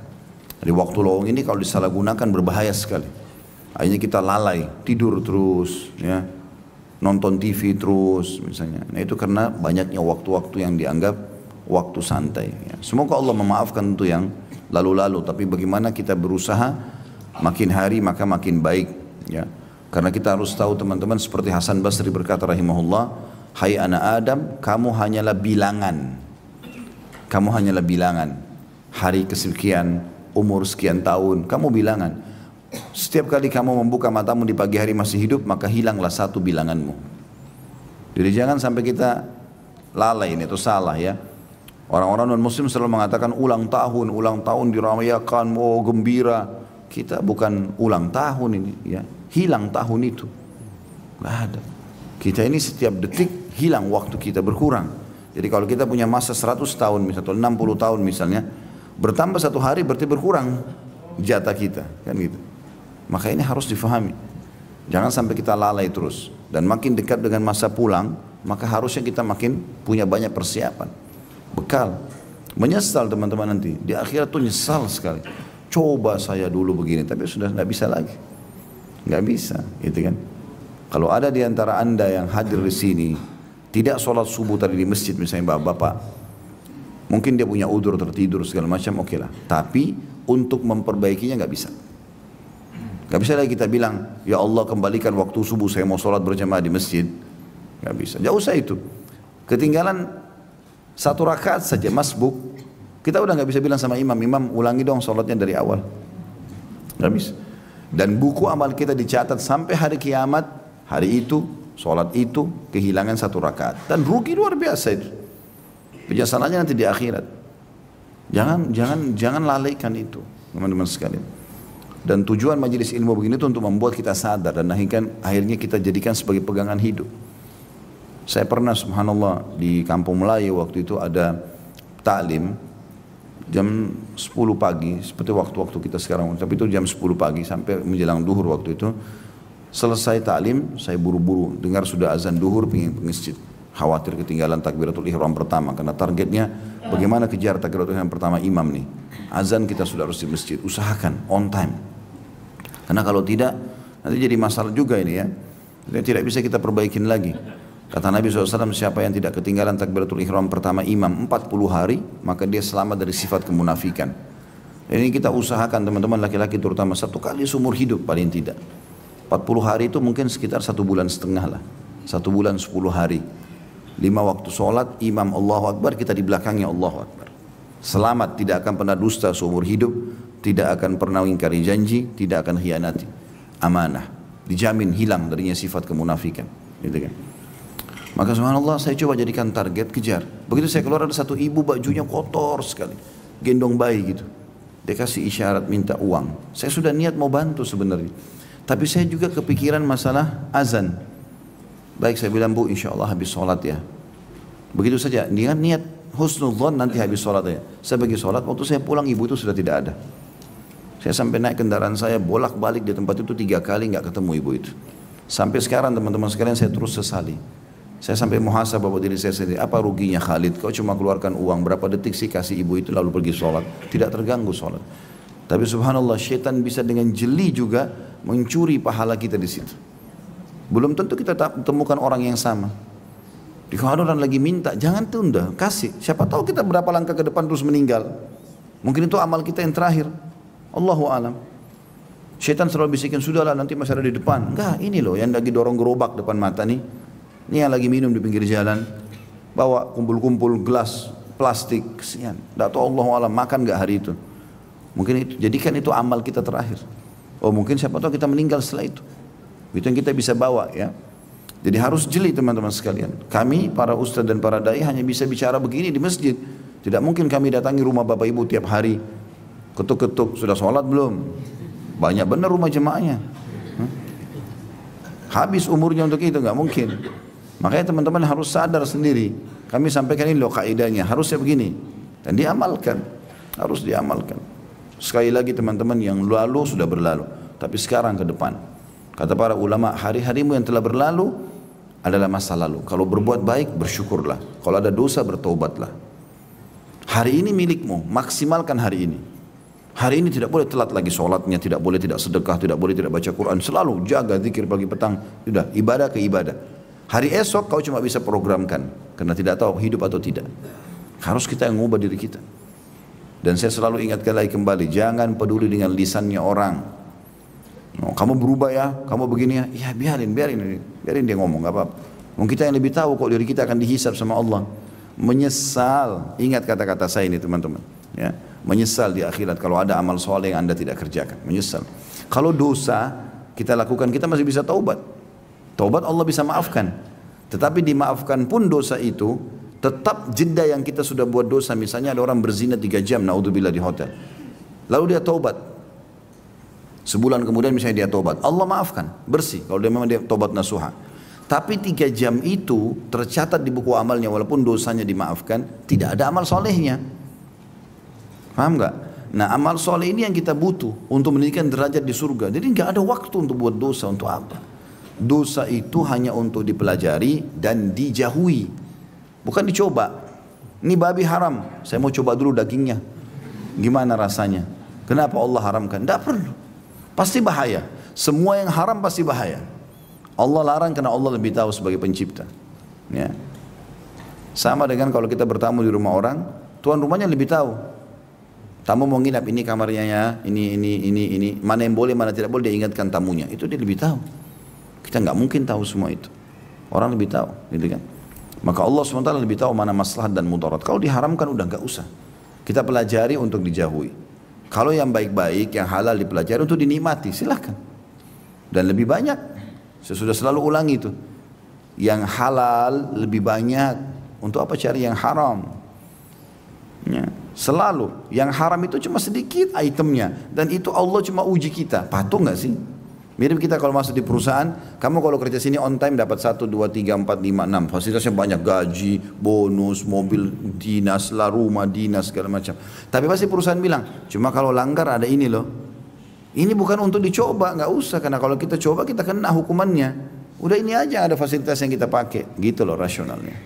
Di waktu lowong ini kalau disalahgunakan berbahaya sekali. Akhirnya kita lalai, tidur terus, ya, nonton TV terus misalnya. Nah itu karena banyaknya waktu-waktu yang dianggap waktu santai. Ya. Semoga Allah memaafkan itu yang lalu-lalu, tapi bagaimana kita berusaha makin hari maka makin baik, ya. Karena kita harus tahu teman-teman, seperti Hasan Basri berkata rahimahullah, hai anak Adam, kamu hanyalah bilangan. Kamu hanyalah bilangan. Hari kesekian, umur sekian tahun, kamu bilangan. Setiap kali kamu membuka matamu di pagi hari masih hidup, maka hilanglah 1 bilanganmu. Jadi jangan sampai kita lalai ini, itu salah ya. Orang-orang non-muslim selalu mengatakan ulang tahun dirayakan, oh gembira. Kita bukan ulang tahun ini, ya. Hilang tahun itu. Nggak ada. Kita ini setiap detik hilang waktu kita, berkurang. Jadi kalau kita punya masa 100 tahun, misalnya 60 tahun misalnya, bertambah 1 hari berarti berkurang jatah kita, kan gitu. Maka ini harus difahami. Jangan sampai kita lalai terus. Dan makin dekat dengan masa pulang, maka harusnya kita makin punya banyak persiapan. Bekal. Menyesal teman-teman nanti. Di akhirat tuh nyesal sekali. Coba saya dulu begini, tapi sudah tidak bisa lagi. Nggak bisa, gitu kan. Kalau ada di antara anda yang hadir di sini, tidak sholat subuh tadi di masjid misalnya bapak-bapak, mungkin dia punya udzur tertidur segala macam, oke lah. Tapi untuk memperbaikinya nggak bisa. Nggak bisa lagi kita bilang, ya Allah kembalikan waktu subuh saya mau sholat berjamaah di masjid. Nggak bisa, jauh usah itu. Ketinggalan 1 rakaat saja masbuk, kita udah nggak bisa bilang sama imam ulangi dong sholatnya dari awal. Nggak bisa. Dan buku amal kita dicatat sampai hari kiamat, hari itu, sholat itu, kehilangan 1 rakaat. Dan rugi luar biasa itu. Penyesalannya nanti di akhirat. Jangan lalaikan itu, teman-teman sekalian. Dan tujuan majelis ilmu begini itu untuk membuat kita sadar dan akhirnya kita jadikan sebagai pegangan hidup. Saya pernah subhanallah di Kampung Melayu waktu itu ada taklim jam 10 pagi seperti waktu-waktu kita sekarang, tapi itu jam 10 pagi sampai menjelang duhur waktu itu. Selesai taklim, saya buru-buru dengar sudah azan duhur, pengen ke masjid. Khawatir ketinggalan takbiratul ihram pertama karena targetnya bagaimana kejar takbiratul ihram pertama imam nih. Azan kita sudah harus di masjid, usahakan on time. Karena kalau tidak nanti jadi masalah juga ini ya. Dan tidak bisa kita perbaikin lagi. Kata Nabi SAW, siapa yang tidak ketinggalan takbiratul ihram pertama imam 40 hari, maka dia selamat dari sifat kemunafikan. Dan ini kita usahakan teman-teman laki-laki terutama 1 kali seumur hidup paling tidak. 40 hari itu mungkin sekitar 1,5 bulan lah. 1 bulan 10 hari. 5 waktu sholat, imam Allahu Akbar, kita di belakangnya Allahu Akbar. Selamat, tidak akan pernah dusta seumur hidup, tidak akan pernah ingkari janji, tidak akan khianati. Amanah. Dijamin hilang darinya sifat kemunafikan. Gitu kan. Maka subhanallah saya coba jadikan target, kejar. Begitu saya keluar ada 1 ibu bajunya kotor sekali. Gendong bayi gitu. Dia kasih isyarat minta uang. Saya sudah niat mau bantu sebenarnya. Tapi saya juga kepikiran masalah azan. Baik saya bilang bu insya Allah habis sholat ya. Begitu saja. Niat husnudzon nanti habis sholat ya. Saya bagi sholat waktu saya pulang ibu itu sudah tidak ada. Saya sampai naik kendaraan saya bolak-balik di tempat itu 3 kali nggak ketemu ibu itu. Sampai sekarang teman-teman sekalian saya terus sesali. Saya sampai muhasabah buat diri saya sendiri. Apa ruginya Khalid? Kau cuma keluarkan uang berapa detik sih kasih ibu itu lalu pergi sholat. Tidak terganggu sholat. Tapi subhanallah syaitan bisa dengan jeli juga mencuri pahala kita di situ. Belum tentu kita temukan orang yang sama. Kalau ada orang lagi minta, jangan tunda, kasih. Siapa tahu kita berapa langkah ke depan terus meninggal. Mungkin itu amal kita yang terakhir. Allahu a'lam. Syaitan selalu bisikin, sudahlah nanti masih ada di depan. Enggak, ini loh yang lagi dorong gerobak depan mata nih. Ini yang lagi minum di pinggir jalan. Bawa kumpul-kumpul gelas plastik, kesian. Tidak tahu Allahu a'lam makan enggak hari itu. Mungkin itu, jadikan itu amal kita terakhir. Oh mungkin siapa tahu kita meninggal setelah itu. Itu yang kita bisa bawa ya. Jadi harus jeli teman-teman sekalian. Kami para ustadz dan para dai hanya bisa bicara begini di masjid. Tidak mungkin kami datangi rumah bapak ibu tiap hari. Ketuk-ketuk, sudah sholat belum? Banyak benar rumah jemaahnya. Habis umurnya untuk itu, nggak mungkin. Makanya teman-teman harus sadar sendiri. Kaimi sampaikan ini loh kaidahnya, harusnya begini. Dan diamalkan. Harus diamalkan. Sekali lagi teman-teman, yang lalu sudah berlalu. Tapi sekarang ke depan. Kata para ulama, hari-harimu yang telah berlalu adalah masa lalu. Kalau berbuat baik, bersyukurlah. Kalau ada dosa, bertobatlah. Hari ini milikmu, maksimalkan hari ini. Hari ini tidak boleh telat lagi sholatnya, tidak boleh tidak sedekah, tidak boleh tidak baca Quran. Selalu jaga zikir pagi petang. Sudah, ibadah ke ibadah. Hari esok kau cuma bisa programkan. Karena tidak tahu hidup atau tidak. Harus kita yang mengubah diri kita. Dan saya selalu ingatkan lagi kembali, jangan peduli dengan lisannya orang. Oh, kamu berubah ya, kamu begini ya, ya biarin dia ngomong, gak apa-apa. Mungkin kita yang lebih tahu kok diri kita akan dihisab sama Allah. Menyesal, ingat kata-kata saya ini teman-teman. Ya, menyesal di akhirat kalau ada amal soleh yang anda tidak kerjakan, menyesal. Kalau dosa kita lakukan, kita masih bisa taubat. Taubat Allah bisa maafkan. Tetapi dimaafkan pun dosa itu, tetap jeda yang kita sudah buat dosa. Misalnya ada orang berzina 3 jam, naudzubillah di hotel. Lalu dia taubat. Sebulan kemudian misalnya dia tobat, Allah maafkan, bersih kalau dia memang dia tobat nasuha. Tapi 3 jam itu tercatat di buku amalnya, walaupun dosanya dimaafkan, tidak ada amal solehnya. Paham gak? Nah amal soleh ini yang kita butuh untuk meninggikan derajat di surga. Jadi gak ada waktu untuk buat dosa, untuk apa? Dosa itu hanya untuk dipelajari dan dijauhi, bukan dicoba. Ini babi haram, saya mau coba dulu dagingnya, gimana rasanya? Kenapa Allah haramkan? Tidak perlu. Pasti bahaya. Semua yang haram pasti bahaya. Allah larang karena Allah lebih tahu sebagai pencipta. Ya. Sama dengan kalau kita bertamu di rumah orang, tuan rumahnya lebih tahu. Tamu mau nginap, ini kamarnya ya, ini. Mana yang boleh, mana tidak boleh, dia ingatkan tamunya. Itu dia lebih tahu. Kita nggak mungkin tahu semua itu. Orang lebih tahu, gitu kan? Maka Allah SWT lebih tahu mana maslahat dan mudarat. Kalau diharamkan udah nggak usah. Kita pelajari untuk dijauhi. Kalau yang baik-baik, yang halal dipelajari untuk dinikmati, silahkan. Dan lebih banyak, saya sudah selalu ulangi itu. Yang halal lebih banyak, untuk apa cari yang haram? Ya, selalu, yang haram itu cuma sedikit itemnya. Dan itu Allah cuma uji kita, patuh nggak sih? Mirip kita kalau masuk di perusahaan, kamu kalau kerja sini on time dapat 1, 2, 3, 4, 5, 6. Fasilitasnya banyak, gaji, bonus, mobil dinas lah, rumah dinas, segala macam. Tapi pasti perusahaan bilang, cuma kalau langgar ada ini loh. Ini bukan untuk dicoba, nggak usah. Karena kalau kita coba kita kena hukumannya. Udah ini aja ada fasilitas yang kita pakai. Gitu loh rasionalnya.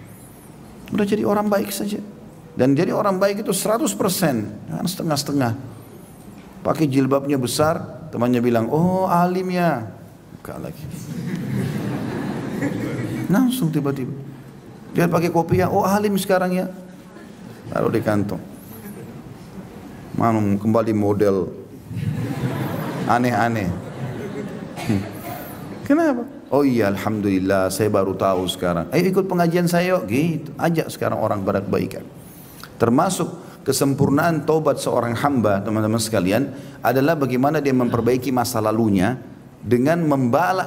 Udah jadi orang baik saja. Dan jadi orang baik itu 100%. Jangan setengah-setengah. Pakai jilbabnya besar. Temannya bilang, oh alim ya. Buka lagi. Langsung tiba-tiba. Dia pakai kopiah, oh alim sekarang ya. Taruh di kantong. Mana kembali model aneh-aneh. Kenapa? Oh iya alhamdulillah saya baru tahu sekarang. Ayo ikut pengajian saya yuk. Gitu. Ajak sekarang orang berbaikan. Termasuk kesempurnaan taubat seorang hamba, teman-teman sekalian, adalah bagaimana dia memperbaiki masa lalunya dengan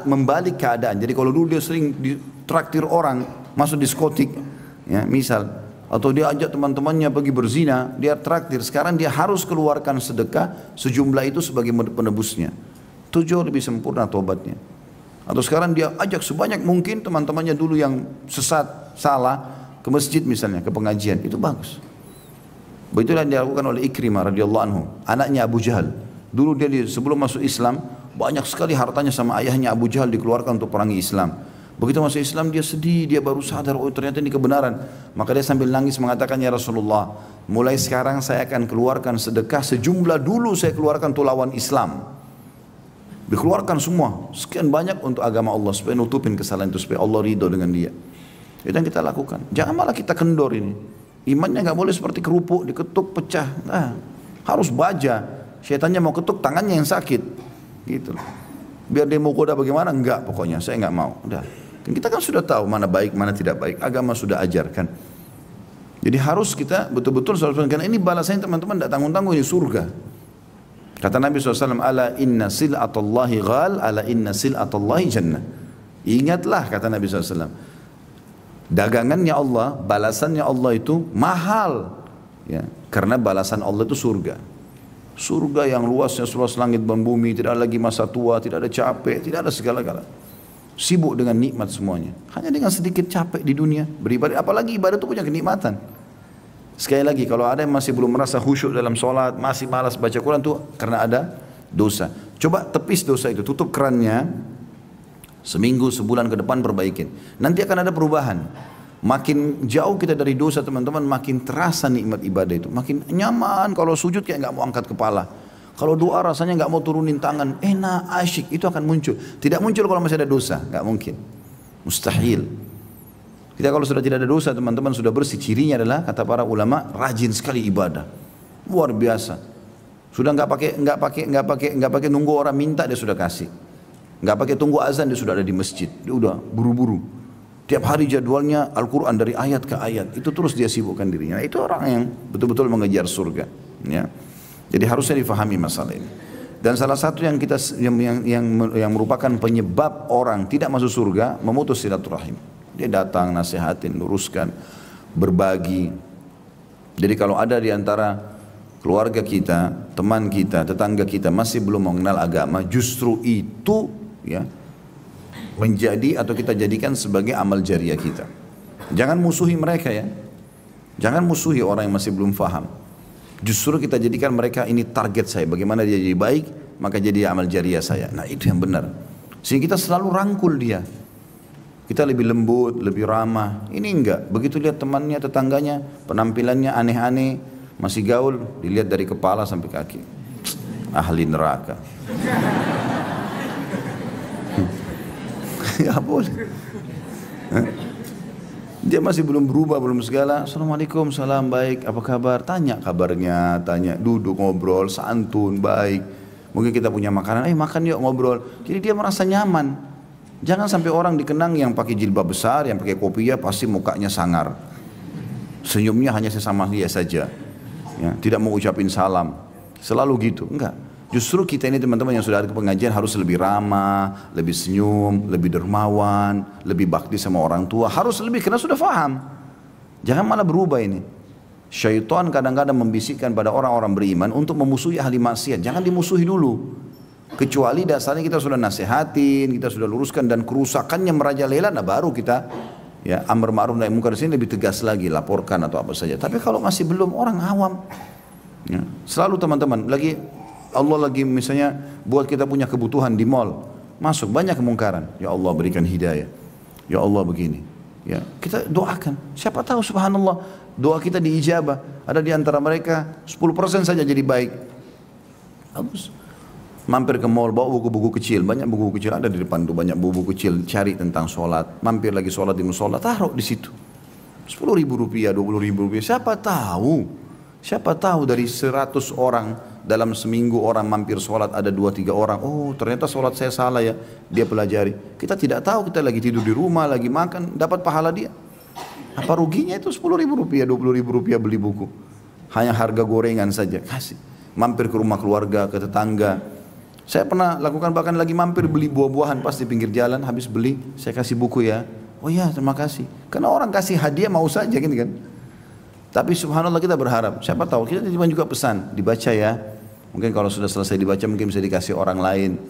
membalik keadaan. Jadi kalau dulu dia sering ditraktir orang masuk diskotik, ya, misal, atau dia ajak teman-temannya pergi berzina, dia traktir. Sekarang dia harus keluarkan sedekah sejumlah itu sebagai penebusnya. Itu jauh lebih sempurna taubatnya. Atau sekarang dia ajak sebanyak mungkin teman-temannya dulu yang sesat, salah, ke masjid misalnya, ke pengajian, itu bagus. Begitulah yang dilakukan oleh Ikrimah radhiyallahu anhu, anaknya Abu Jahal. Dulu dia sebelum masuk Islam, banyak sekali hartanya sama ayahnya Abu Jahal dikeluarkan untuk perangi Islam. Begitu masuk Islam dia sedih, dia baru sadar, oh ternyata ini kebenaran. Maka dia sambil nangis mengatakan, ya Rasulullah, mulai sekarang saya akan keluarkan sedekah sejumlah dulu saya keluarkan untuk lawan Islam. Dikeluarkan semua, sekian banyak untuk agama Allah supaya nutupin kesalahan itu, supaya Allah ridho dengan dia. Itu yang kita lakukan. Jangan malah kita kendor ini. Imannya nggak boleh seperti kerupuk, diketuk pecah. Nah, harus baja. Syaitannya mau ketuk, tangannya yang sakit. Gitu. Biar dia mau goda bagaimana? Enggak, pokoknya saya nggak mau. Udah. Kita kan sudah tahu mana baik, mana tidak baik. Agama sudah ajarkan. Jadi harus kita betul-betul selalu, karena ini balasannya teman-teman tidak tanggung-tanggung, ini surga. Kata Nabi SAW, ala inna sil'atallahi ghal, ala inna sil'atallahi jannah. Ingatlah, kata Nabi SAW, dagangannya Allah, balasannya Allah itu mahal. Ya, karena balasan Allah itu surga. Surga yang luasnya seluas langit dan bumi, tidak ada lagi masa tua, tidak ada capek, tidak ada segala-gala. Sibuk dengan nikmat semuanya. Hanya dengan sedikit capek di dunia beribadah, apalagi ibadah itu punya kenikmatan. Sekali lagi, kalau ada yang masih belum merasa khusyuk dalam sholat, masih malas baca Quran itu karena ada dosa. Coba tepis dosa itu, tutup kerannya, seminggu, sebulan ke depan perbaikin. Nanti akan ada perubahan. Makin jauh kita dari dosa teman-teman, makin terasa nikmat ibadah itu. Makin nyaman, kalau sujud kayak nggak mau angkat kepala. Kalau doa rasanya nggak mau turunin tangan, enak, asyik, itu akan muncul. Tidak muncul kalau masih ada dosa, nggak mungkin. Mustahil. Kita kalau sudah tidak ada dosa teman-teman, sudah bersih, cirinya adalah kata para ulama rajin sekali ibadah, luar biasa. Sudah nggak pakai nunggu orang minta, dia sudah kasih. Nggak pakai tunggu azan, dia sudah ada di masjid. Dia udah buru-buru. Tiap hari jadwalnya Al-Quran dari ayat ke ayat, itu terus dia sibukkan dirinya. Nah, itu orang yang betul-betul mengejar surga. Ya. Jadi harusnya difahami masalah ini. Dan salah satu yang kita yang merupakan penyebab orang tidak masuk surga, memutus silaturahim. Dia datang, nasihatin, luruskan, berbagi. Jadi kalau ada di antara keluarga kita, teman kita, tetangga kita masih belum mengenal agama, justru itu ya menjadi atau kita jadikan sebagai amal jariah kita. Jangan musuhi mereka ya. Jangan musuhi orang yang masih belum faham. Justru kita jadikan mereka ini target saya. Bagaimana dia jadi baik, maka jadi amal jariah saya. Nah itu yang benar. Sehingga kita selalu rangkul dia. Kita lebih lembut, lebih ramah. Ini enggak. Begitu lihat temannya, tetangganya, penampilannya aneh-aneh, masih gaul, dilihat dari kepala sampai kaki. Ahli neraka. Ya boleh. Dia masih belum berubah, belum segala. Assalamualaikum, salam, baik, apa kabar? Tanya kabarnya, tanya, duduk, ngobrol, santun, baik. Mungkin kita punya makanan, makan yuk, ngobrol. Jadi dia merasa nyaman. Jangan sampai orang dikenang yang pakai jilbab besar, yang pakai kopiah, pasti mukanya sangar. Senyumnya hanya sesama dia saja. Ya, tidak mau ucapin salam. Selalu gitu. Enggak. Justru kita ini teman-teman yang sudah ada ke pengajian harus lebih ramah, lebih senyum, lebih dermawan, lebih bakti sama orang tua. Harus lebih, karena sudah faham. Jangan malah berubah ini. Syaitan kadang-kadang membisikkan pada orang-orang beriman untuk memusuhi ahli maksiat. Jangan dimusuhi dulu. Kecuali dasarnya kita sudah nasihatin, kita sudah luruskan, dan kerusakannya merajalela, nah baru kita ya amar ma'ruf nahi munkar, sini lebih tegas lagi, laporkan atau apa saja. Tapi kalau masih belum, orang awam ya, selalu teman-teman Allah lagi misalnya buat kita punya kebutuhan di mall, masuk banyak kemungkaran, ya Allah berikan hidayah, ya Allah begini ya, kita doakan, siapa tahu subhanallah doa kita diijabah. Ada di antara mereka 10% saja jadi baik. Bagus. Mampir ke mall, bawa buku-buku kecil, banyak buku kecil ada di depan tuh, banyak buku kecil, cari tentang sholat, mampir lagi sholat di musola, taruh di situ. 10.000 rupiah, 20.000 rupiah, siapa tahu dari 100 orang dalam seminggu orang mampir sholat ada 2-3 orang, oh ternyata sholat saya salah ya, dia pelajari. Kita tidak tahu, kita lagi tidur di rumah, lagi makan, dapat pahala dia. Apa ruginya itu 10.000 rupiah, 20.000 rupiah beli buku, hanya harga gorengan saja, kasih. Mampir ke rumah keluarga, ke tetangga. Saya pernah lakukan, bahkan lagi mampir beli buah-buahan pas di pinggir jalan, habis beli saya kasih buku ya. Oh ya terima kasih. Karena orang kasih hadiah mau saja gitu kan. Tapi subhanallah kita berharap, siapa tahu kita juga pesan, dibaca ya. Mungkin kalau sudah selesai dibaca mungkin bisa dikasih orang lain.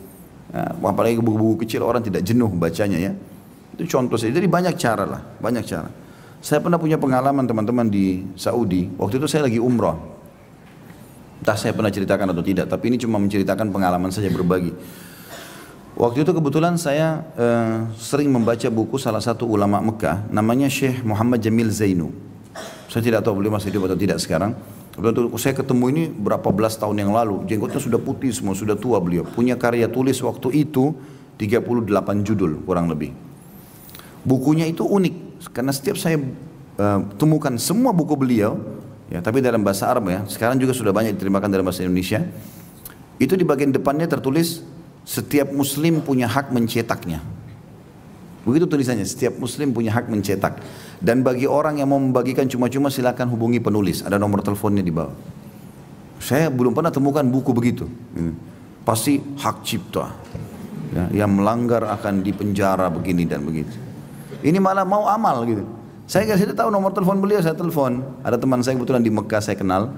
Nah, apalagi buku-buku kecil orang tidak jenuh bacanya ya. Itu contoh saja. Jadi banyak cara lah, banyak cara. Saya pernah punya pengalaman teman-teman di Saudi. Waktu itu saya lagi umrah. Entah saya pernah ceritakan atau tidak, tapi ini cuma menceritakan pengalaman saja, berbagi. Waktu itu kebetulan saya sering membaca buku salah satu ulama Mekah, namanya Syekh Muhammad Jamil Zainu. Saya tidak tahu beliau masih hidup atau tidak sekarang. Waktu saya ketemu ini berapa belas tahun yang lalu, jenggotnya sudah putih semua, sudah tua beliau. Punya karya tulis waktu itu 38 judul kurang lebih. Bukunya itu unik, karena setiap saya temukan semua buku beliau, ya, tapi dalam bahasa Arab ya, sekarang juga sudah banyak diterjemahkan dalam bahasa Indonesia. Itu di bagian depannya tertulis, setiap muslim punya hak mencetaknya. Begitu tulisannya, setiap muslim punya hak mencetak. Dan bagi orang yang mau membagikan cuma-cuma silakan hubungi penulis, ada nomor teleponnya di bawah. Saya belum pernah temukan buku begitu. Pasti hak cipta, ya, yang melanggar akan dipenjara begini dan begitu. Ini malah mau amal gitu. Saya tahu nomor telepon beliau, saya telepon. Ada teman saya kebetulan di Mekah saya kenal.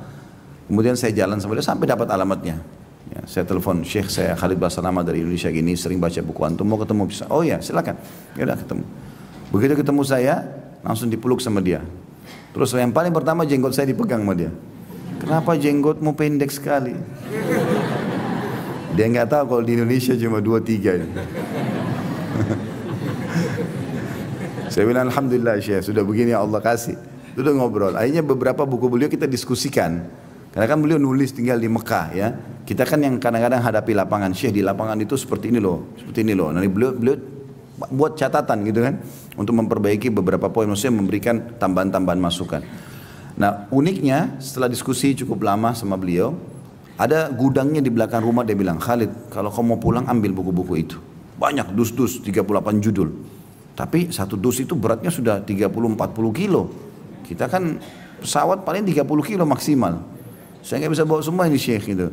Kemudian saya jalan sama dia sampai dapat alamatnya. Ya, saya telepon, Syekh saya Khalid Basalama dari Indonesia gini, sering baca buku antum, mau ketemu bisa? Oh ya silakan. Ya udah ketemu. Begitu ketemu saya, langsung dipeluk sama dia. Terus yang paling pertama jenggot saya dipegang sama dia. Kenapa jenggotmu pendek sekali? Dia nggak tahu kalau di Indonesia cuma 2-3. Saya bilang alhamdulillah Syekh, sudah begini ya Allah kasih. Sudah ngobrol. Akhirnya beberapa buku beliau kita diskusikan. Karena kan beliau nulis tinggal di Mekah ya. Kita kan yang kadang-kadang hadapi lapangan, Syekh di lapangan itu seperti ini loh, seperti ini loh. Nanti beliau buat catatan gitu kan, untuk memperbaiki beberapa poin, maksudnya memberikan tambahan-tambahan masukan. Nah uniknya setelah diskusi cukup lama sama beliau, ada gudangnya di belakang rumah. Dia bilang, Khalid kalau kamu mau pulang ambil buku-buku itu. Banyak dus-dus 38 judul. Tapi satu dus itu beratnya sudah 30-40 kilo. Kita kan pesawat paling 30 kilo maksimal. Saya nggak bisa bawa semua ini Syekh gitu.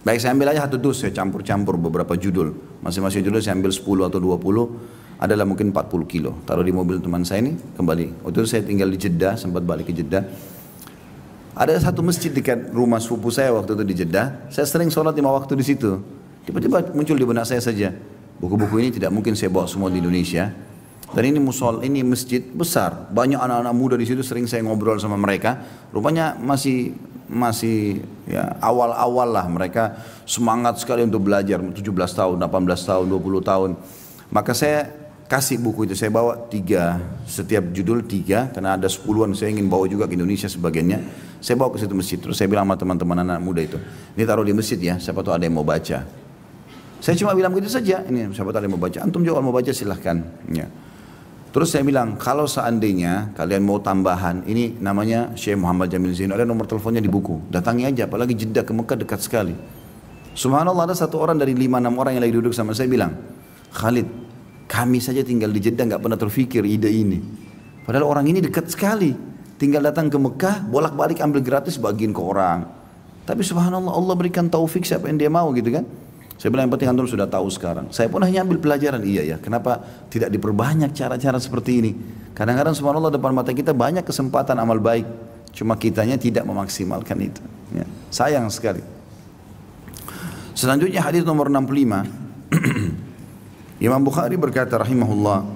Baik saya ambil aja satu dus, saya campur-campur beberapa judul. Masing-masing judul saya ambil 10 atau 20. Adalah mungkin 40 kilo. Taruh di mobil teman saya ini, kembali. Waktu itu saya tinggal di Jeddah, sempat balik ke Jeddah. Ada satu masjid dekat rumah sepupu saya waktu itu di Jeddah. Saya sering sholat 5 waktu di situ. Tiba-tiba muncul di benak saya saja, buku-buku ini tidak mungkin saya bawa semua di Indonesia. Dan ini ini masjid besar, banyak anak-anak muda di situ, sering saya ngobrol sama mereka. Rupanya masih ya awal-awal lah, mereka semangat sekali untuk belajar, 17 tahun, 18 tahun, 20 tahun. Maka saya kasih buku itu, saya bawa 3, setiap judul 3, karena ada 10-an saya ingin bawa juga ke Indonesia sebagiannya. Saya bawa ke situ masjid, terus saya bilang sama teman-teman anak muda itu, ini taruh di masjid ya, siapa tahu ada yang mau baca. Saya cuma bilang begitu saja, ini siapa tahu ada yang mau baca, antum juga kalau mau baca silahkan. Ya. Terus saya bilang, kalau seandainya kalian mau tambahan, ini namanya Syekh Muhammad Jamil Zainul, ada nomor teleponnya di buku. Datangi aja, apalagi Jeddah ke Mekah dekat sekali. Subhanallah, ada satu orang dari 5-6 orang yang lagi duduk sama saya bilang, Khalid, kami saja tinggal di Jeddah nggak pernah terfikir ide ini. Padahal orang ini dekat sekali. Tinggal datang ke Mekah, bolak-balik ambil gratis bagiin ke orang. Tapi subhanallah, Allah berikan taufik siapa yang dia mau gitu kan. Saya bilang yang penting antum sudah tahu sekarang. Saya pun hanya ambil pelajaran, iya ya, kenapa tidak diperbanyak cara-cara seperti ini. Kadang-kadang subhanallah depan mata kita banyak kesempatan amal baik, cuma kitanya tidak memaksimalkan itu ya. Sayang sekali. Selanjutnya hadis nomor 65. Imam Bukhari berkata rahimahullah,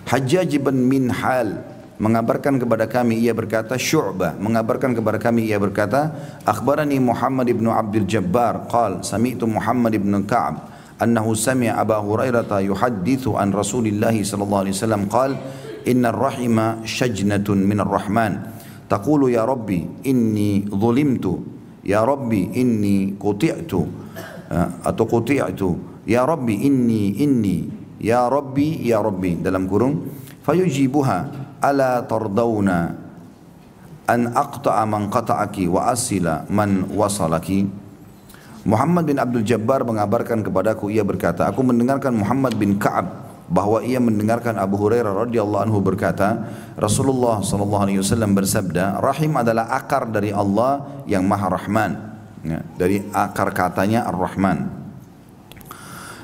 Hajjaj bin Minhal mengabarkan kepada kami, ia berkata, Syu'bah mengabarkan kepada kami, ia berkata, akhbarani Muhammad ibn Abdul Jabbar qal sami'tu Muhammad ibn Ka'ab annahu sami'a Aba Hurairah yuhaddithu an Rasulillah sallallahu alaihi wasallam qal inna ar-rahima shajnatun min ar-rahman taqulu ya rabbi inni zulimtu ya rabbi inni quti'tu atau quti'tu ya rabbi inni ya rabbi dalam kurung fayujibuha ala tardawna an aqta'a man qata'aki wa asila man wasalaki. Muhammad bin Abdul Jabbar mengabarkan kepadaku, ia berkata, aku mendengarkan Muhammad bin Ka'ab bahwa ia mendengarkan Abu Hurairah radhiyallahu anhu berkata, Rasulullah sallallahu alaihi wasallam bersabda, rahim adalah akar dari Allah yang Maha Rahman. Ya, dari akar katanya Ar-Rahman.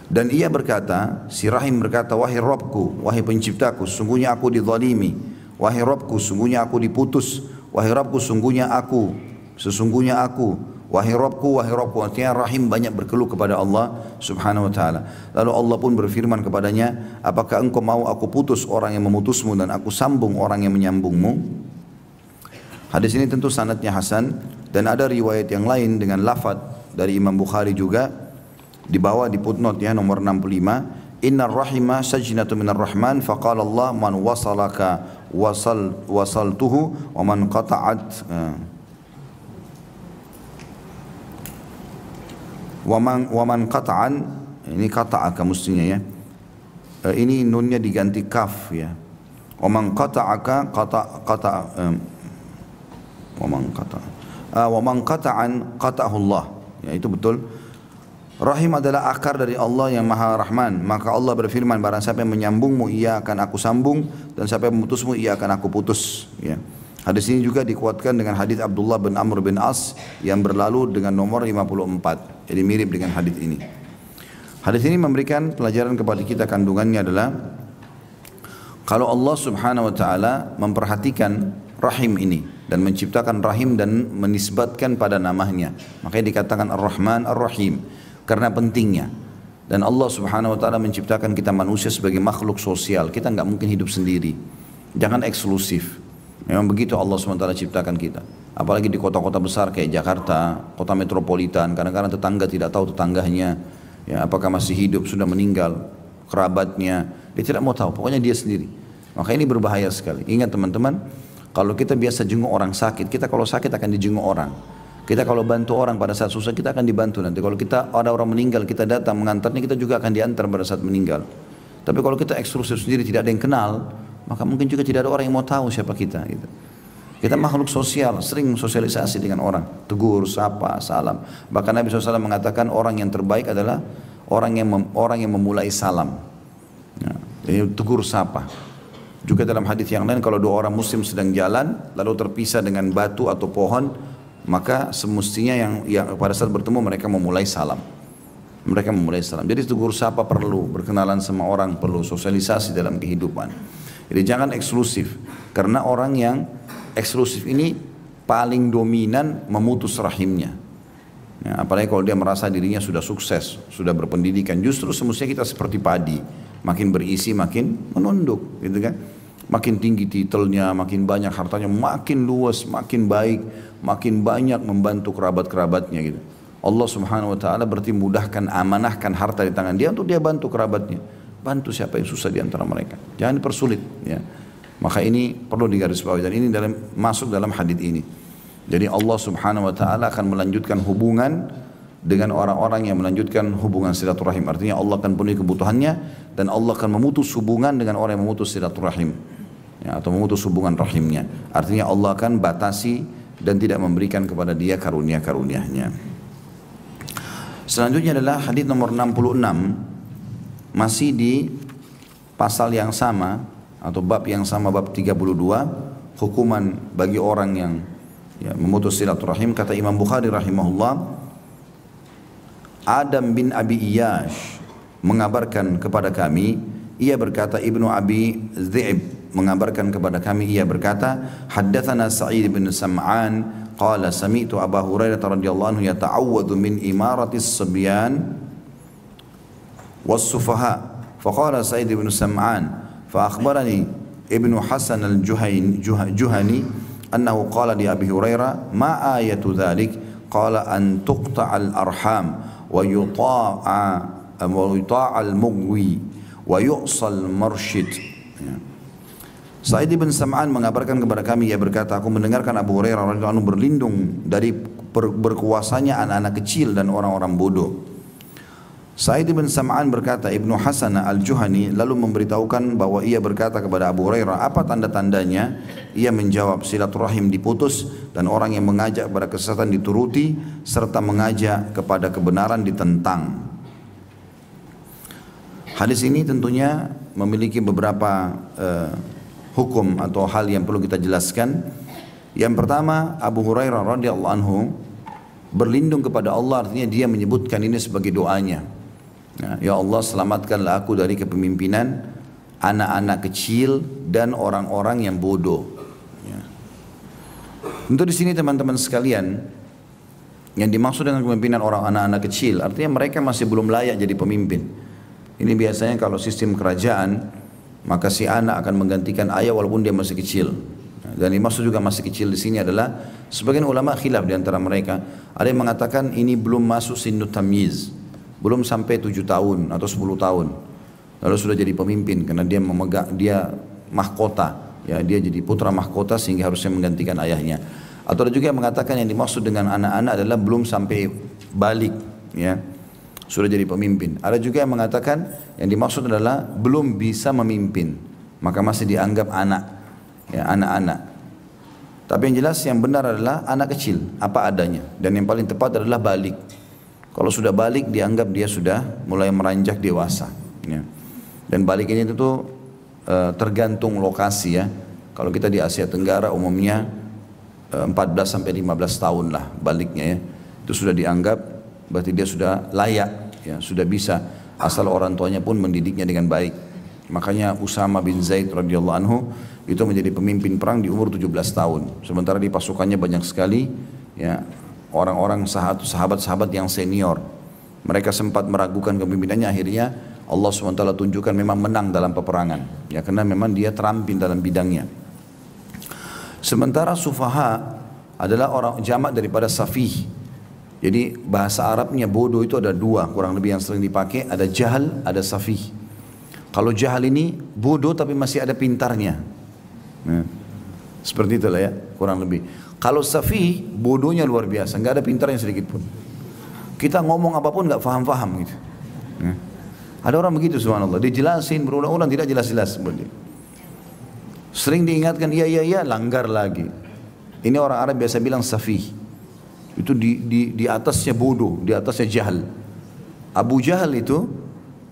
Dan ia berkata, si Rahim berkata, wahai Rabbku, wahai penciptaku, sungguhnya aku dizalimi. Wahai Rabbku, sungguhnya aku diputus. Wahai Rabbku, sesungguhnya aku. Wahai Rabbku, artinya Rahim banyak berkeluh kepada Allah subhanahu wa ta'ala. Lalu Allah pun berfirman kepadanya, apakah engkau mau aku putus orang yang memutusmu dan aku sambung orang yang menyambungmu? Hadis ini tentu sanadnya hasan, dan ada riwayat yang lain dengan lafaz dari Imam Bukhari juga. Di bawah di footnote ya nomor 65, innar rahima sajnatu minar rahman faqala Allah man wasalaka wasaltuhu wa man qata'at wa man qata'an, ini qata'aka mestinya ya. Ini nunnya diganti kaf ya. Wa man qata'aka wa man qata'an qata'ahu Allah. Ya, itu betul. Rahim adalah akar dari Allah yang Maha Rahman. Maka Allah berfirman, barang siapa yang menyambungmu, ia akan aku sambung, dan siapa yang memutusmu, ia akan aku putus. Ya. Hadis ini juga dikuatkan dengan hadis Abdullah bin Amr bin As yang berlalu dengan nomor 54. Jadi mirip dengan hadis ini. Hadis ini memberikan pelajaran kepada kita, kandungannya adalah kalau Allah Subhanahu wa taala memperhatikan rahim ini dan menciptakan rahim dan menisbatkan pada namanya, makanya dikatakan Ar-Rahman Ar-Rahim karena pentingnya. Dan Allah Subhanahu wa taala menciptakan kita manusia sebagai makhluk sosial. Kita nggak mungkin hidup sendiri. Jangan eksklusif. Memang begitu Allah Subhanahu wa taala ciptakan kita. Apalagi di kota-kota besar kayak Jakarta, kota metropolitan, kadang-kadang tetangga tidak tahu tetangganya, ya, apakah masih hidup, sudah meninggal, kerabatnya, dia tidak mau tahu, pokoknya dia sendiri. Maka ini berbahaya sekali. Ingat teman-teman, kalau kita biasa jenguk orang sakit, kita kalau sakit akan dijenguk orang. Kita kalau bantu orang pada saat susah, kita akan dibantu nanti. Kalau kita ada orang meninggal, kita datang mengantarnya, kita juga akan diantar pada saat meninggal. Tapi kalau kita eksklusif sendiri, tidak ada yang kenal, maka mungkin juga tidak ada orang yang mau tahu siapa kita. Gitu. Kita makhluk sosial, sering sosialisasi dengan orang, tegur, sapa, salam. Bahkan Nabi SAW mengatakan orang yang terbaik adalah orang yang memulai salam. Ya, jadi tegur, sapa. Juga dalam hadis yang lain, kalau dua orang muslim sedang jalan, lalu terpisah dengan batu atau pohon, maka semestinya yang pada saat bertemu mereka memulai salam. Mereka memulai salam. Jadi tegur sapa perlu, berkenalan sama orang perlu, sosialisasi dalam kehidupan. Jadi jangan eksklusif, karena orang yang eksklusif ini paling dominan memutus rahimnya. Ya, apalagi kalau dia merasa dirinya sudah sukses, sudah berpendidikan. Justru semestinya kita seperti padi, makin berisi makin menunduk, gitu kan? Makin tinggi titelnya, makin banyak hartanya, makin luas, makin baik, makin banyak membantu kerabat-kerabatnya gitu. Allah Subhanahu wa taala berarti mudahkan, amanahkan harta di tangan dia untuk dia bantu kerabatnya. Bantu siapa yang susah di antara mereka. Jangan dipersulit ya. Maka ini perlu digarisbawahi dan ini masuk dalam hadis ini. Jadi Allah Subhanahu wa taala akan melanjutkan hubungan dengan orang-orang yang melanjutkan hubungan silaturahim. Artinya Allah akan penuhi kebutuhannya dan Allah akan memutus hubungan dengan orang yang memutus silaturahim. Ya, atau memutus hubungan rahimnya. Artinya Allah akan batasi dan tidak memberikan kepada dia karunia-karunia-Nya. Selanjutnya adalah hadis nomor 66, masih di pasal yang sama atau bab yang sama, bab 32, hukuman bagi orang yang memutus silaturahim. Kata Imam Bukhari rahimahullah, Adam bin Abi Iyash mengabarkan kepada kami, ia berkata, Ibnu Abi Dhi'b mengabarkan kepada kami, ia berkata, haddatsana Sa'id bin Sam'an qala sami'tu Abu Hurairah radhiyallahu anhu yata'awwadhu min imaratis sabyan was-sufaha. Faqala Sa'id bin Sam'an fa akhbarani Ibnu Hasan al-Juhani annahu qala li Abi Hurairah ma ayatu dhalik qala an tuqta'al arham wa yuta'a al-mughwi wa yu'sal marshid. Sa'id bin Sam'an mengabarkan kepada kami, ia berkata, aku mendengarkan Abu Hurairah radhiyallahu anhu berlindung dari berkuasanya anak-anak kecil dan orang-orang bodoh. Sa'id bin Sam'an berkata, Ibnu Hasan al-Juhani lalu memberitahukan bahwa ia berkata kepada Abu Hurairah, apa tanda-tandanya? Ia menjawab, silaturahim diputus dan orang yang mengajak kepada kesesatan dituruti serta mengajak kepada kebenaran ditentang. Hadis ini tentunya memiliki beberapa hukum atau hal yang perlu kita jelaskan. Yang pertama, Abu Hurairah radhiyallahu anhu berlindung kepada Allah, artinya dia menyebutkan ini sebagai doanya. Ya Allah, selamatkanlah aku dari kepemimpinan anak-anak kecil dan orang-orang yang bodoh. Ya. Tentu di sini teman-teman sekalian, yang dimaksud dengan kepemimpinan orang anak-anak kecil, artinya mereka masih belum layak jadi pemimpin. Ini biasanya kalau sistem kerajaan, maka si anak akan menggantikan ayah walaupun dia masih kecil. Dan dimaksud juga masih kecil di sini adalah sebagian ulama khilaf di antara mereka. Ada yang mengatakan ini belum masuk sinnut tamyiz, belum sampai 7 tahun atau 10 tahun. Lalu sudah jadi pemimpin karena dia memegang, dia mahkota ya dia jadi putra mahkota sehingga harusnya menggantikan ayahnya. Atau ada juga yang mengatakan yang dimaksud dengan anak-anak adalah belum sampai balik, ya, sudah jadi pemimpin. Ada juga yang mengatakan yang dimaksud adalah belum bisa memimpin, maka masih dianggap anak, ya, anak-anak. Tapi yang jelas yang benar adalah anak kecil, apa adanya. Dan yang paling tepat adalah balik. Kalau sudah balik dianggap dia sudah mulai meranjak dewasa, ya. Dan balik ini tentu tergantung lokasi, ya. Kalau kita di Asia Tenggara umumnya 14 sampai 15 tahun lah baliknya, ya. Itu sudah dianggap berarti dia sudah layak, ya, sudah bisa, asal orang tuanya pun mendidiknya dengan baik. Makanya Usama bin Zaid radhiyallahu anhu itu menjadi pemimpin perang di umur 17 tahun. Sementara di pasukannya banyak sekali, ya, orang-orang sahabat-sahabat yang senior. Mereka sempat meragukan kepemimpinannya, akhirnya Allah SWT tunjukkan memang menang dalam peperangan, ya, karena memang dia terampil dalam bidangnya. Sementara sufaha adalah orang jamak daripada safih. Jadi bahasa Arabnya bodoh itu ada dua kurang lebih yang sering dipakai, ada jahal, ada safih. Kalau jahal ini bodoh tapi masih ada pintarnya, nah, seperti itulah, ya, kurang lebih. Kalau safih bodohnya luar biasa, nggak ada pintarnya sedikit pun. Kita ngomong apapun nggak faham-faham gitu. Nah, ada orang begitu subhanallah, dijelasin berulang-ulang tidak jelas-jelas seperti. Sering diingatkan iya, langgar lagi. Ini orang Arab biasa bilang safih. Itu di atasnya bodoh, di atasnya jahal. Abu Jahal itu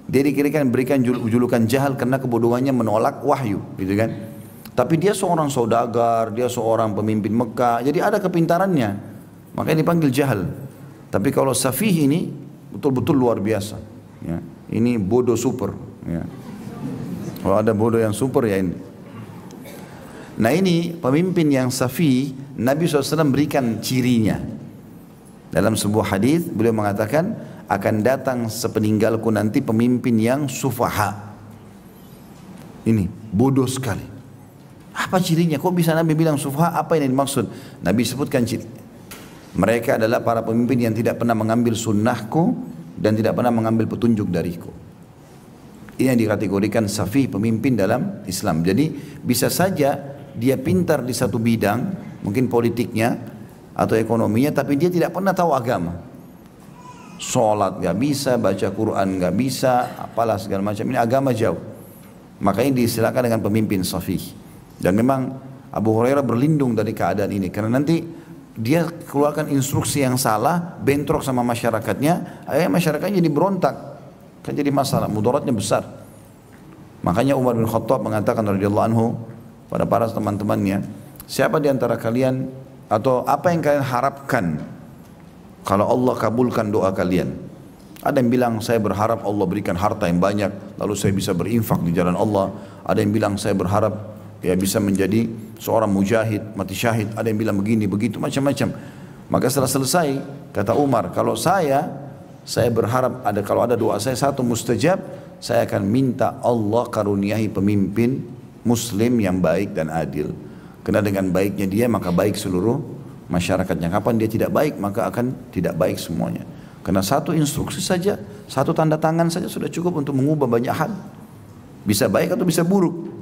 dia dikirakan berikan julukan jahal karena kebodohannya menolak wahyu, gitu kan. Tapi dia seorang saudagar, dia seorang pemimpin Mekah, jadi ada kepintarannya, makanya dipanggil jahal. Tapi kalau safih ini betul-betul luar biasa, ya. Ini bodoh super, ya. Kalau ada bodoh yang super ya ini. Nah ini pemimpin yang safi, Nabi SAW berikan cirinya. Dalam sebuah hadis beliau mengatakan akan datang sepeninggalku nanti pemimpin yang sufaha. Ini bodoh sekali. Apa cirinya? Kok bisa Nabi bilang sufaha? Apa yang dimaksud? Nabi sebutkan ciri. Mereka adalah para pemimpin yang tidak pernah mengambil sunnahku dan tidak pernah mengambil petunjuk dariku. Ini yang dikategorikan safi, pemimpin dalam Islam. Jadi bisa saja dia pintar di satu bidang, mungkin politiknya atau ekonominya, tapi dia tidak pernah tahu agama. Sholat gak bisa, baca Quran gak bisa, apalah segala macam, ini agama jauh. Makanya disilakan dengan pemimpin safi. Dan memang Abu Hurairah berlindung dari keadaan ini, karena nanti dia keluarkan instruksi yang salah, bentrok sama masyarakatnya, masyarakatnya jadi berontak, kan jadi masalah, mudaratnya besar. Makanya Umar bin Khattab mengatakan radhiyallahu anhu pada para teman-temannya, siapa di antara kalian atau apa yang kalian harapkan kalau Allah kabulkan doa kalian? Ada yang bilang saya berharap Allah berikan harta yang banyak lalu saya bisa berinfak di jalan Allah. Ada yang bilang saya berharap ya bisa menjadi seorang mujahid, mati syahid. Ada yang bilang begini, begitu, macam-macam. Maka setelah selesai, kata Umar, kalau saya berharap kalau ada doa saya satu mustajab, saya akan minta Allah karuniai pemimpin Muslim yang baik dan adil. Karena dengan baiknya dia maka baik seluruh masyarakatnya. Kapan dia tidak baik maka akan tidak baik semuanya. Karena satu instruksi saja, satu tanda tangan saja sudah cukup untuk mengubah banyak hal. Bisa baik atau bisa buruk.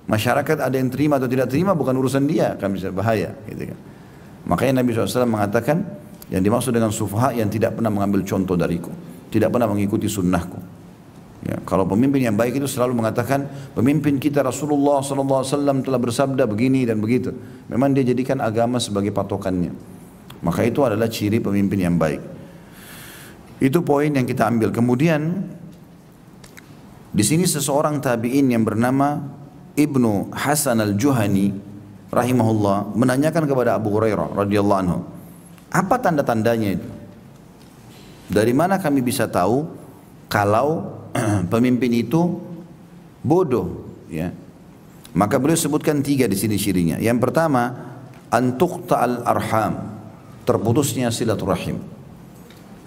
Masyarakat ada yang terima atau tidak terima bukan urusan dia, akan bisa bahaya. Gitu kan. Makanya Nabi SAW mengatakan yang dimaksud dengan sufaha yang tidak pernah mengambil contoh dariku, tidak pernah mengikuti sunnahku. Ya, kalau pemimpin yang baik itu selalu mengatakan pemimpin kita Rasulullah SAW telah bersabda begini dan begitu. Memang dia jadikan agama sebagai patokannya. Maka itu adalah ciri pemimpin yang baik. Itu poin yang kita ambil. Kemudian di sini seseorang tabi'in yang bernama Ibnu Hasan al-Juhani rahimahullah menanyakan kepada Abu Hurairah radhiyallahu anhu, apa tanda-tandanya itu? Dari mana kami bisa tahu kalau pemimpin itu bodoh, ya? Maka beliau sebutkan 3 di sini cirinya. Yang pertama, antuqta'al arham, terputusnya silaturahim.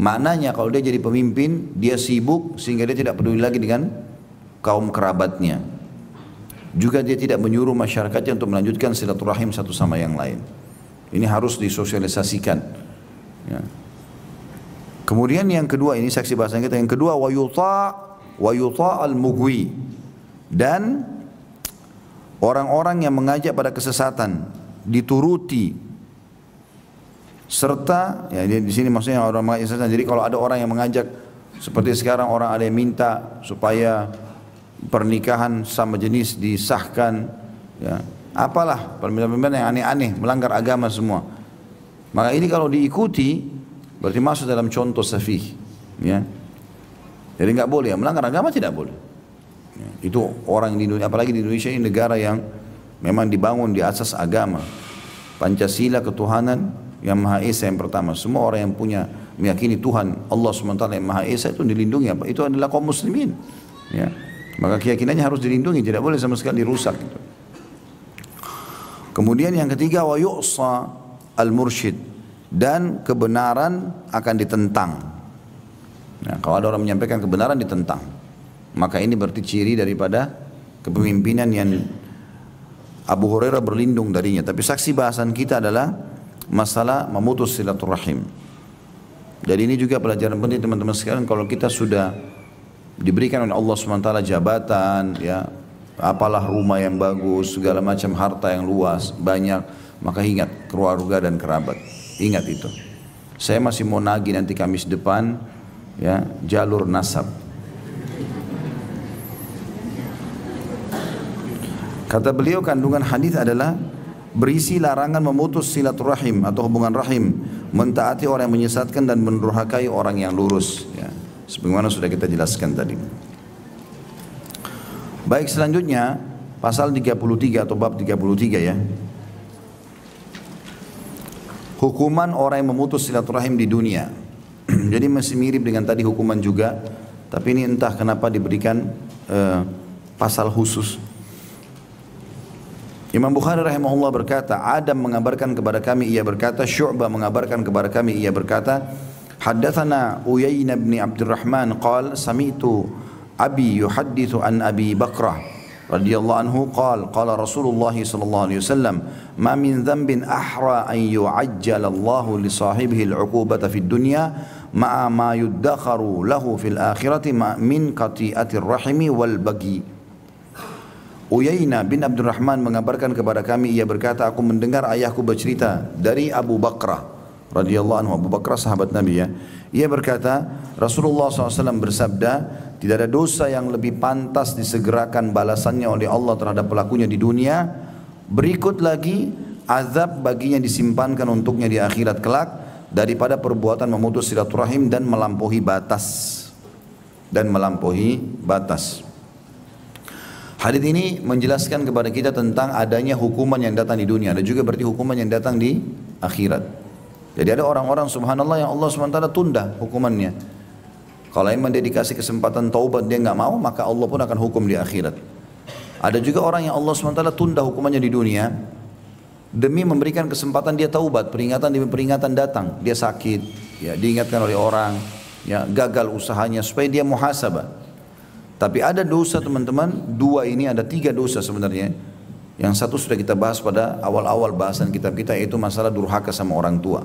Maknanya kalau dia jadi pemimpin, dia sibuk sehingga dia tidak peduli lagi dengan kaum kerabatnya. Juga dia tidak menyuruh masyarakatnya untuk melanjutkan silaturahim satu sama yang lain. Ini harus disosialisasikan, ya. Kemudian yang kedua, ini saksi bahasan kita, yang kedua wa yuta al-mughwi, dan Orang-orang yang mengajak pada kesesatan dituruti, serta ya di sini maksudnya orang mengajak kesesatan. Jadi kalau ada orang yang mengajak seperti sekarang orang ada yang minta supaya pernikahan sama jenis disahkan, ya apalah permintaan-permintaan yang aneh-aneh, melanggar agama semua. Maka ini kalau diikuti berarti masuk dalam contoh safih, ya. Jadi nggak boleh, melanggar agama tidak boleh. Ya, itu orang di dunia, apalagi di Indonesia ini negara yang memang dibangun di asas agama, Pancasila, ketuhanan yang Maha Esa yang pertama. Semua orang yang punya meyakini Tuhan Allah SWT yang Maha Esa itu dilindungi. Apa? Itu adalah kaum muslimin. Ya. Maka keyakinannya harus dilindungi, tidak boleh sama sekali dirusak. Gitu. Kemudian yang ketiga, wa yu'sa al-mursyid, dan kebenaran akan ditentang. Nah, kalau ada orang menyampaikan kebenaran ditentang, maka ini berarti ciri daripada kepemimpinan yang Abu Hurairah berlindung darinya. Tapi saksi bahasan kita adalah masalah memutus silaturahim. Jadi ini juga pelajaran penting teman-teman sekalian. Kalau kita sudah diberikan oleh Allah SWT jabatan, ya, apalah rumah yang bagus, segala macam harta yang luas, banyak, maka ingat keluarga dan kerabat. Ingat itu. Saya masih mau nagih nanti Kamis depan, ya, jalur nasab. Kata beliau kandungan hadis adalah berisi larangan memutus silaturahim atau hubungan rahim, mentaati orang yang menyesatkan dan mendurhakai orang yang lurus. Ya. Sebagaimana sudah kita jelaskan tadi. Baik, selanjutnya pasal 33 atau bab 33 ya. Hukuman orang yang memutus silaturahim di dunia. Jadi masih mirip dengan tadi hukuman juga, tapi ini entah kenapa diberikan pasal khusus. Imam Bukhari rahimahullah berkata, Adam mengabarkan kepada kami, ia berkata, Syu'bah mengabarkan kepada kami, ia berkata, Haddathana Uyainah bin Abdurrahman qal sami'tu abi yuhaddithu an Abi Bakrah radhiyallahu anhu qala Rasulullah sallallahu alaihi wasallam ma min dhanbin ahra an yu'ajjala Allah li sahibihi al-'uqubata fid dunya ma'a ma yuddakharu lahu fil akhirati ma min qati'atir rahimi wal bagi. Uyainah bin Abdurrahman mengabarkan kepada kami, ia berkata, aku mendengar ayahku bercerita dari Abu Bakrah radhiyallahu anhu. Abu Bakrah sahabat Nabi, ya. Ia berkata, Rasulullah SAW bersabda, tidak ada dosa yang lebih pantas disegerakan balasannya oleh Allah terhadap pelakunya di dunia. Berikut lagi, azab baginya disimpankan untuknya di akhirat kelak daripada perbuatan memutus silaturahim dan melampaui batas. Hadits ini menjelaskan kepada kita tentang adanya hukuman yang datang di dunia, dan juga berarti hukuman yang datang di akhirat. Jadi ada orang-orang subhanallah yang Allah SWT tunda hukumannya. Kalau memang dia dikasih kesempatan taubat dia nggak mau, maka Allah pun akan hukum di akhirat. Ada juga orang yang Allah SWT tunda hukumannya di dunia demi memberikan kesempatan dia taubat, peringatan demi peringatan datang. Dia sakit, ya, diingatkan oleh orang, ya, gagal usahanya supaya dia muhasabah. Tapi ada dosa teman-teman, dua ini, ada tiga dosa sebenarnya. Yang satu sudah kita bahas pada awal-awal bahasan kitab kita, yaitu masalah durhaka sama orang tua.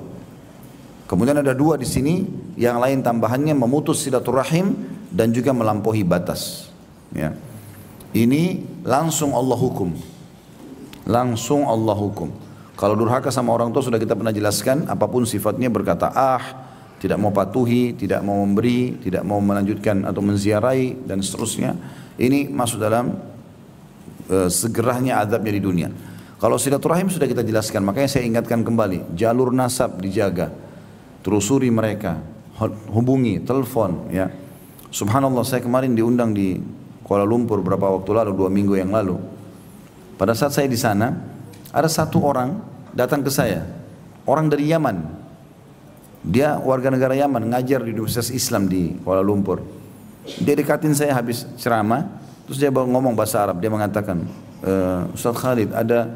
Kemudian ada dua di sini, yang lain tambahannya memutus silaturahim dan juga melampaui batas. Ya. Ini langsung Allah hukum. Langsung Allah hukum. Kalau durhaka sama orang tua sudah kita pernah jelaskan, apapun sifatnya, berkata tidak mau patuhi, tidak mau memberi, tidak mau melanjutkan atau menziarahi dan seterusnya. Ini masuk dalam segerahnya azabnya di dunia. Kalau silaturahim sudah kita jelaskan, makanya saya ingatkan kembali, jalur nasab dijaga, telusuri mereka, hubungi, telepon, ya. Subhanallah, saya kemarin diundang di Kuala Lumpur beberapa waktu lalu, 2 minggu yang lalu. Pada saat saya di sana, ada satu orang datang ke saya, orang dari Yaman. Dia warga negara Yaman, ngajar di Universitas Islam di Kuala Lumpur. Dia dekatin saya habis ceramah, terus dia ngomong bahasa Arab. Dia mengatakan, Ustaz Khalid, ada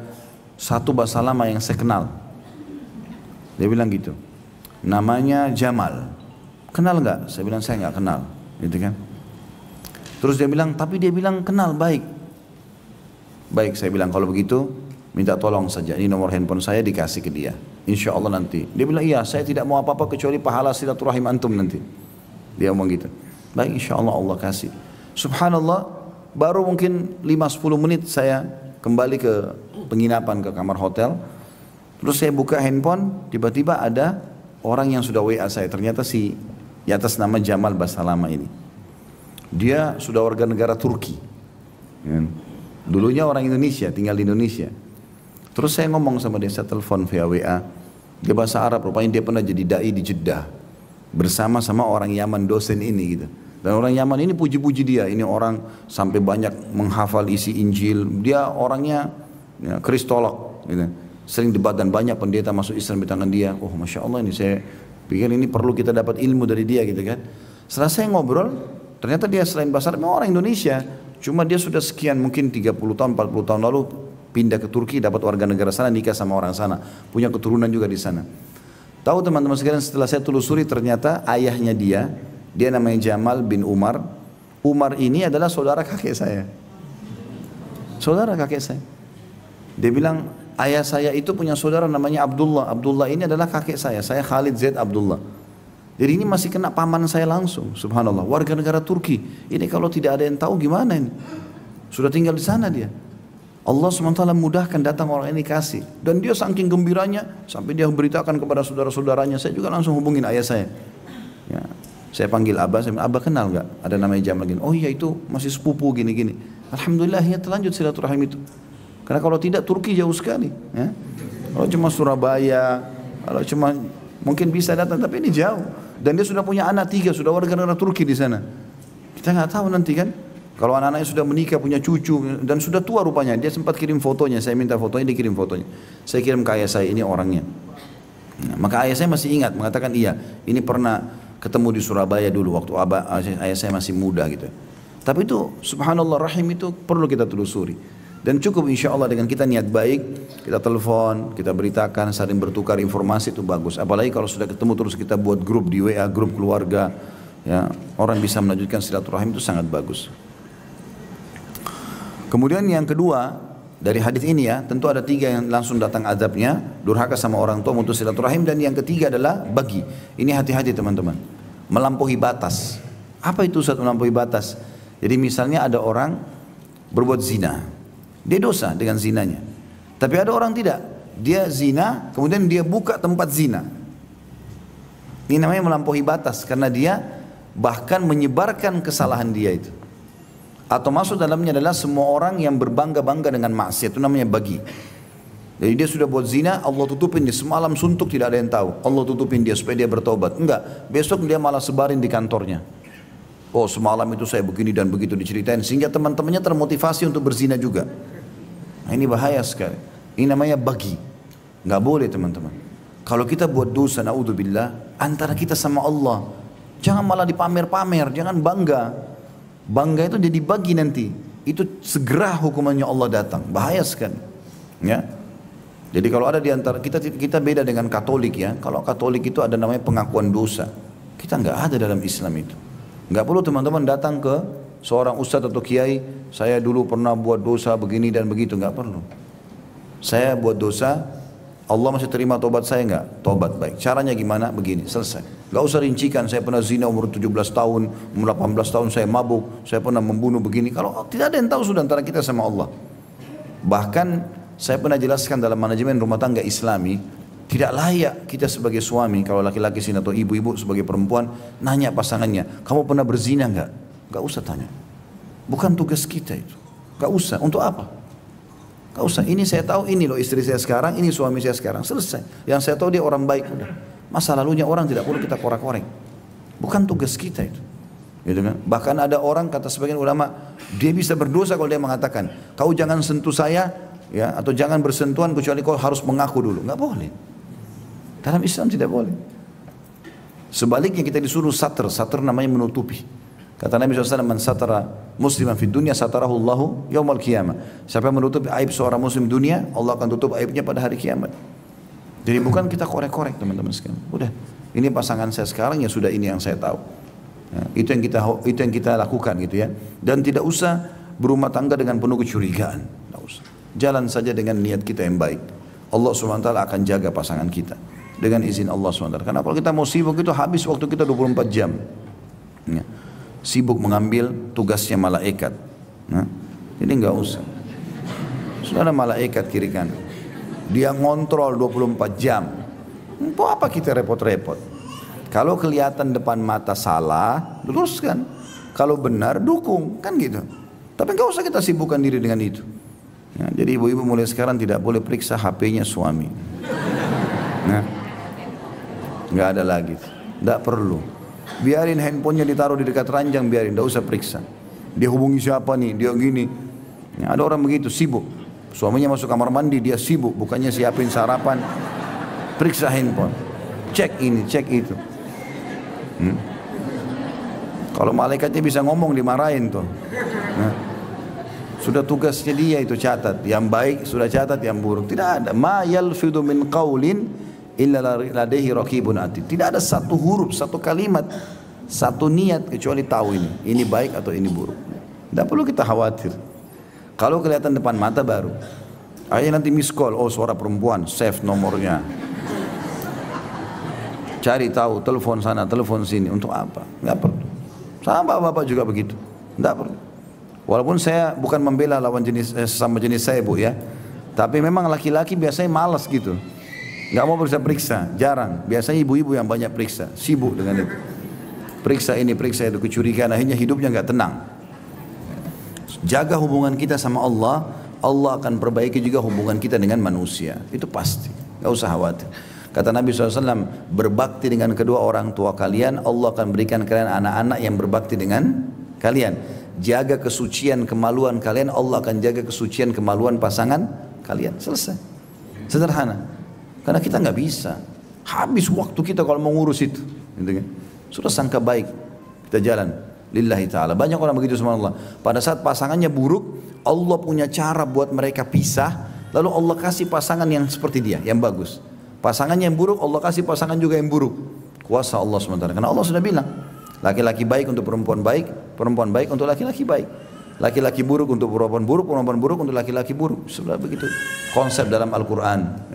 satu bahasa lama yang saya kenal. Dia bilang gitu, namanya Jamal. Kenal nggak? Saya bilang saya nggak kenal, gitu kan. Terus dia bilang, tapi dia bilang kenal, baik. Baik, saya bilang kalau begitu minta tolong saja, ini nomor handphone saya, dikasih ke dia. Insya Allah nanti. Dia bilang, iya, saya tidak mau apa-apa kecuali pahala silaturahim antum nanti. Dia ngomong gitu. Baik, insya Allah Allah kasih. Subhanallah, baru mungkin 5-10 menit saya kembali ke penginapan, ke kamar hotel. Terus saya buka handphone, tiba-tiba ada orang yang sudah WA saya. Ternyata si di atas nama Jamal Basalama ini. Dia sudah warga negara Turki. Dulunya orang Indonesia, tinggal di Indonesia. Terus saya ngomong sama dia, saya telepon via WA. Dia bahasa Arab, rupanya dia pernah jadi dai di Jeddah. Bersama sama orang Yaman dosen ini gitu. Dan orang Yaman ini puji-puji dia. Ini orang sampai banyak menghafal isi Injil. Dia orangnya ya, kristolog gitu. Sering debat dan banyak pendeta masuk Islam di tangan dia. Oh Masya Allah, ini saya pikir ini perlu kita dapat ilmu dari dia gitu kan. Setelah saya ngobrol, ternyata dia selain bahasa Arab memang orang Indonesia. Cuma dia sudah sekian mungkin 30 tahun, 40 tahun lalu pindah ke Turki, dapat warga negara sana, nikah sama orang sana. Punya keturunan juga di sana. Tahu teman-teman sekalian, setelah saya telusuri ternyata ayahnya dia namanya Jamal bin Umar. Umar ini adalah saudara kakek saya. Saudara kakek saya. Dia bilang, ayah saya itu punya saudara namanya Abdullah. Abdullah ini adalah kakek saya Khalid Zaid Abdullah. Jadi ini masih kena paman saya langsung, subhanallah. Warga negara Turki. Ini kalau tidak ada yang tahu gimana ini? Sudah tinggal di sana dia. Allah SWT mudahkan datang orang ini kasih. Dan dia saking gembiranya, sampai dia beritakan kepada saudara-saudaranya. Saya juga langsung hubungin ayah saya. Ya. Saya panggil Abah, saya bilang, Abah kenal gak? Ada namanya Jamal gini. Oh iya itu masih sepupu gini-gini. Alhamdulillah ya terlanjut silaturahim itu. Karena kalau tidak Turki jauh sekali. Ya. Kalau cuma Surabaya, kalau cuma mungkin bisa datang, tapi ini jauh. Dan dia sudah punya anak 3, sudah warga negara Turki di sana. Kita nggak tahu nanti kan. Kalau anak-anaknya sudah menikah, punya cucu, dan sudah tua rupanya. Dia sempat kirim fotonya, saya minta fotonya, dia kirim fotonya. Saya kirim ke ayah saya, ini orangnya. Nah, maka ayah saya masih ingat, mengatakan iya, ini pernah ketemu di Surabaya dulu, waktu ayah saya masih muda gitu. Tapi itu, subhanallah rahim itu perlu kita telusuri. Dan cukup insya Allah dengan kita niat baik, kita telepon, kita beritakan, saling bertukar informasi itu bagus. Apalagi kalau sudah ketemu terus kita buat grup di WA, grup keluarga, ya orang bisa melanjutkan silaturahim itu sangat bagus. Kemudian yang kedua dari hadis ini ya, tentu ada 3 yang langsung datang azabnya, durhaka sama orang tua, mutus silaturahim, dan yang ketiga adalah bagi. Ini hati-hati teman-teman, melampaui batas. Apa itu Ustaz melampaui batas? Jadi misalnya ada orang berbuat zina, dia dosa dengan zinanya. Tapi ada orang tidak, dia zina, kemudian dia buka tempat zina. Ini namanya melampaui batas, karena dia bahkan menyebarkan kesalahan dia itu. Atau masuk dalamnya adalah semua orang yang berbangga-bangga dengan maksiat, itu namanya bagi. Jadi dia sudah buat zina, Allah tutupin dia, semalam suntuk tidak ada yang tahu. Allah tutupin dia supaya dia bertobat. Enggak, besok dia malah sebarin di kantornya. Oh semalam itu saya begini dan begitu diceritain, sehingga teman-temannya termotivasi untuk berzina juga. Nah, ini bahaya sekali. Ini namanya bagi. Enggak boleh teman-teman. Kalau kita buat dosa, naudzubillah, antara kita sama Allah, jangan malah dipamer-pamer, jangan bangga. Bangga itu jadi bagi nanti. Itu segera hukumannya Allah datang. Bahaya sekali. Ya. Jadi kalau ada di antara kita beda dengan Katolik ya. Kalau Katolik itu ada namanya pengakuan dosa. Kita nggak ada dalam Islam itu. Nggak perlu teman-teman datang ke seorang ustadz atau kiai. Saya dulu pernah buat dosa begini dan begitu. Nggak perlu. Saya buat dosa. Allah masih terima tobat saya enggak? Tobat baik. Caranya gimana? Begini, selesai. Enggak usah rincikan, saya pernah zina umur 17 tahun, umur 18 tahun saya mabuk, saya pernah membunuh begini. Kalau tidak ada yang tahu sudah antara kita sama Allah. Bahkan saya pernah jelaskan dalam manajemen rumah tangga Islami, tidak layak kita sebagai suami, kalau laki-laki sini atau ibu-ibu sebagai perempuan, nanya pasangannya, kamu pernah berzina enggak? Enggak usah tanya. Bukan tugas kita itu. Enggak usah. Untuk apa? Gak usah, ini saya tahu, ini loh istri saya sekarang, ini suami saya sekarang, selesai. Yang saya tahu dia orang baik, udah. Masa lalunya orang tidak perlu kita korek-korek. Bukan tugas kita itu. Gitu kan? Bahkan ada orang, kata sebagian ulama, dia bisa berdosa kalau dia mengatakan, kau jangan sentuh saya, ya, atau jangan bersentuhan kecuali kau harus mengaku dulu. Gak boleh. Dalam Islam tidak boleh. Sebaliknya kita disuruh satr, satr namanya menutupi. Kata Nabi SAW, man satara musliman fid dunya satarahu Allahu yaumal qiyamah. Siapa yang menutup aib seorang muslim dunia, Allah akan tutup aibnya pada hari kiamat. Jadi bukan kita korek-korek teman-teman sekalian. Udah, ini pasangan saya sekarang, ya sudah, ini yang saya tahu. Ya, itu yang kita lakukan gitu ya. Dan tidak usah berumah tangga dengan penuh kecurigaan. Tidak usah. Jalan saja dengan niat kita yang baik. Allah SWT akan jaga pasangan kita dengan izin Allah SWT. Karena kalau kita mau sibuk itu habis waktu kita 24 jam. Ya. Sibuk mengambil tugasnya malaikat. Nah, jadi enggak usah. Sudah ada malaikat kiri kanan. Dia ngontrol 24 jam. Untuk apa kita repot-repot? Kalau kelihatan depan mata salah, luruskan. Kalau benar, dukung. Kan gitu. Tapi nggak usah kita sibukkan diri dengan itu. Ya, jadi ibu-ibu mulai sekarang tidak boleh periksa HP-nya suami. Nah, nggak ada lagi. Nggak perlu. Biarin handphonenya ditaruh di dekat ranjang, biarin. Nggak usah periksa. Dia hubungi siapa nih? Dia gini. Ya, ada orang begitu, sibuk. Suaminya masuk kamar mandi, dia sibuk. Bukannya siapin sarapan. Periksa handphone. Cek ini, cek itu. Kalau malaikatnya bisa ngomong, dimarahin tuh. Nah, sudah tugasnya dia itu catat. Yang baik sudah catat, yang buruk tidak ada. Ma yalfidu min qaulin illa ladaihi raqibun atid. Tidak ada satu huruf, satu kalimat, satu niat kecuali tahu ini baik atau ini buruk. Tidak perlu kita khawatir. Kalau kelihatan depan mata baru. Akhirnya nanti miss call, oh suara perempuan, save nomornya. Cari tahu, telepon sana, telepon sini, untuk apa? Nggak perlu. Sama bapak juga begitu, nggak perlu. Walaupun saya bukan membela lawan jenis sesama jenis saya bu ya, tapi memang laki-laki biasanya malas gitu, nggak mau periksa, jarang. Biasanya ibu-ibu yang banyak periksa, sibuk dengan itu. Periksa ini, periksa itu, kecurigaan, akhirnya hidupnya nggak tenang. Jaga hubungan kita sama Allah, Allah akan perbaiki juga hubungan kita dengan manusia. Itu pasti, nggak usah khawatir. Kata Nabi SAW, berbakti dengan kedua orang tua kalian, Allah akan berikan kalian anak-anak yang berbakti dengan kalian. Jaga kesucian kemaluan kalian, Allah akan jaga kesucian kemaluan pasangan kalian. Selesai. Sederhana. Karena kita nggak bisa. Habis waktu kita kalau mengurus itu. Gitu kan? Sudah sangka baik, kita jalan. Lillahi ta'ala. Banyak orang begitu sama Allah. Pada saat pasangannya buruk, Allah punya cara buat mereka pisah. Lalu Allah kasih pasangan yang seperti dia, yang bagus. Pasangannya yang buruk, Allah kasih pasangan juga yang buruk. Kuasa Allah SWT. Karena Allah sudah bilang, laki-laki baik untuk perempuan baik untuk laki-laki baik. Laki-laki buruk untuk perempuan buruk untuk laki-laki buruk. Sudah begitu konsep dalam Al-Quran.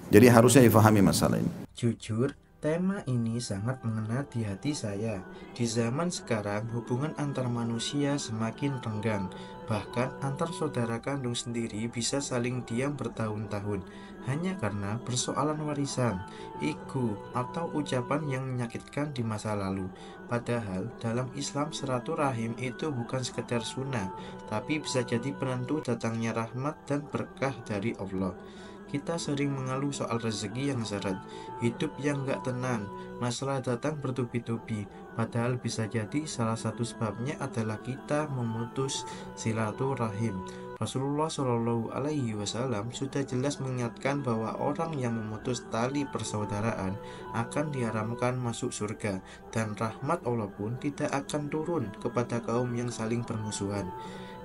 Jadi harusnya difahami masalah ini. Jujur, tema ini sangat mengena di hati saya. Di zaman sekarang, hubungan antar manusia semakin renggang. Bahkan antar saudara kandung sendiri bisa saling diam bertahun-tahun. Hanya karena persoalan warisan, ego, atau ucapan yang menyakitkan di masa lalu. Padahal dalam Islam silaturahim itu bukan sekedar sunnah, tapi bisa jadi penentu datangnya rahmat dan berkah dari Allah. Kita sering mengeluh soal rezeki yang seret, hidup yang gak tenang, masalah datang bertubi-tubi. Padahal bisa jadi salah satu sebabnya adalah kita memutus silaturahim. Rasulullah Shallallahu Alaihi Wasallam sudah jelas mengingatkan bahwa orang yang memutus tali persaudaraan akan diharamkan masuk surga, dan rahmat Allah pun tidak akan turun kepada kaum yang saling bermusuhan.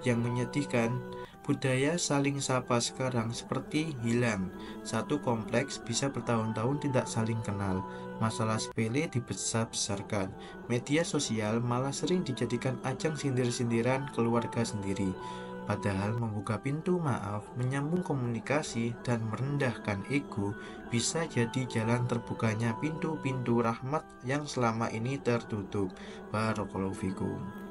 Yang menyedihkan, budaya saling sapa sekarang seperti hilang. Satu kompleks bisa bertahun-tahun tidak saling kenal. Masalah sepele dibesar-besarkan. Media sosial malah sering dijadikan ajang sindir-sindiran keluarga sendiri. Padahal membuka pintu maaf, menyambung komunikasi, dan merendahkan ego bisa jadi jalan terbukanya pintu-pintu rahmat yang selama ini tertutup. Barakallahu fikum.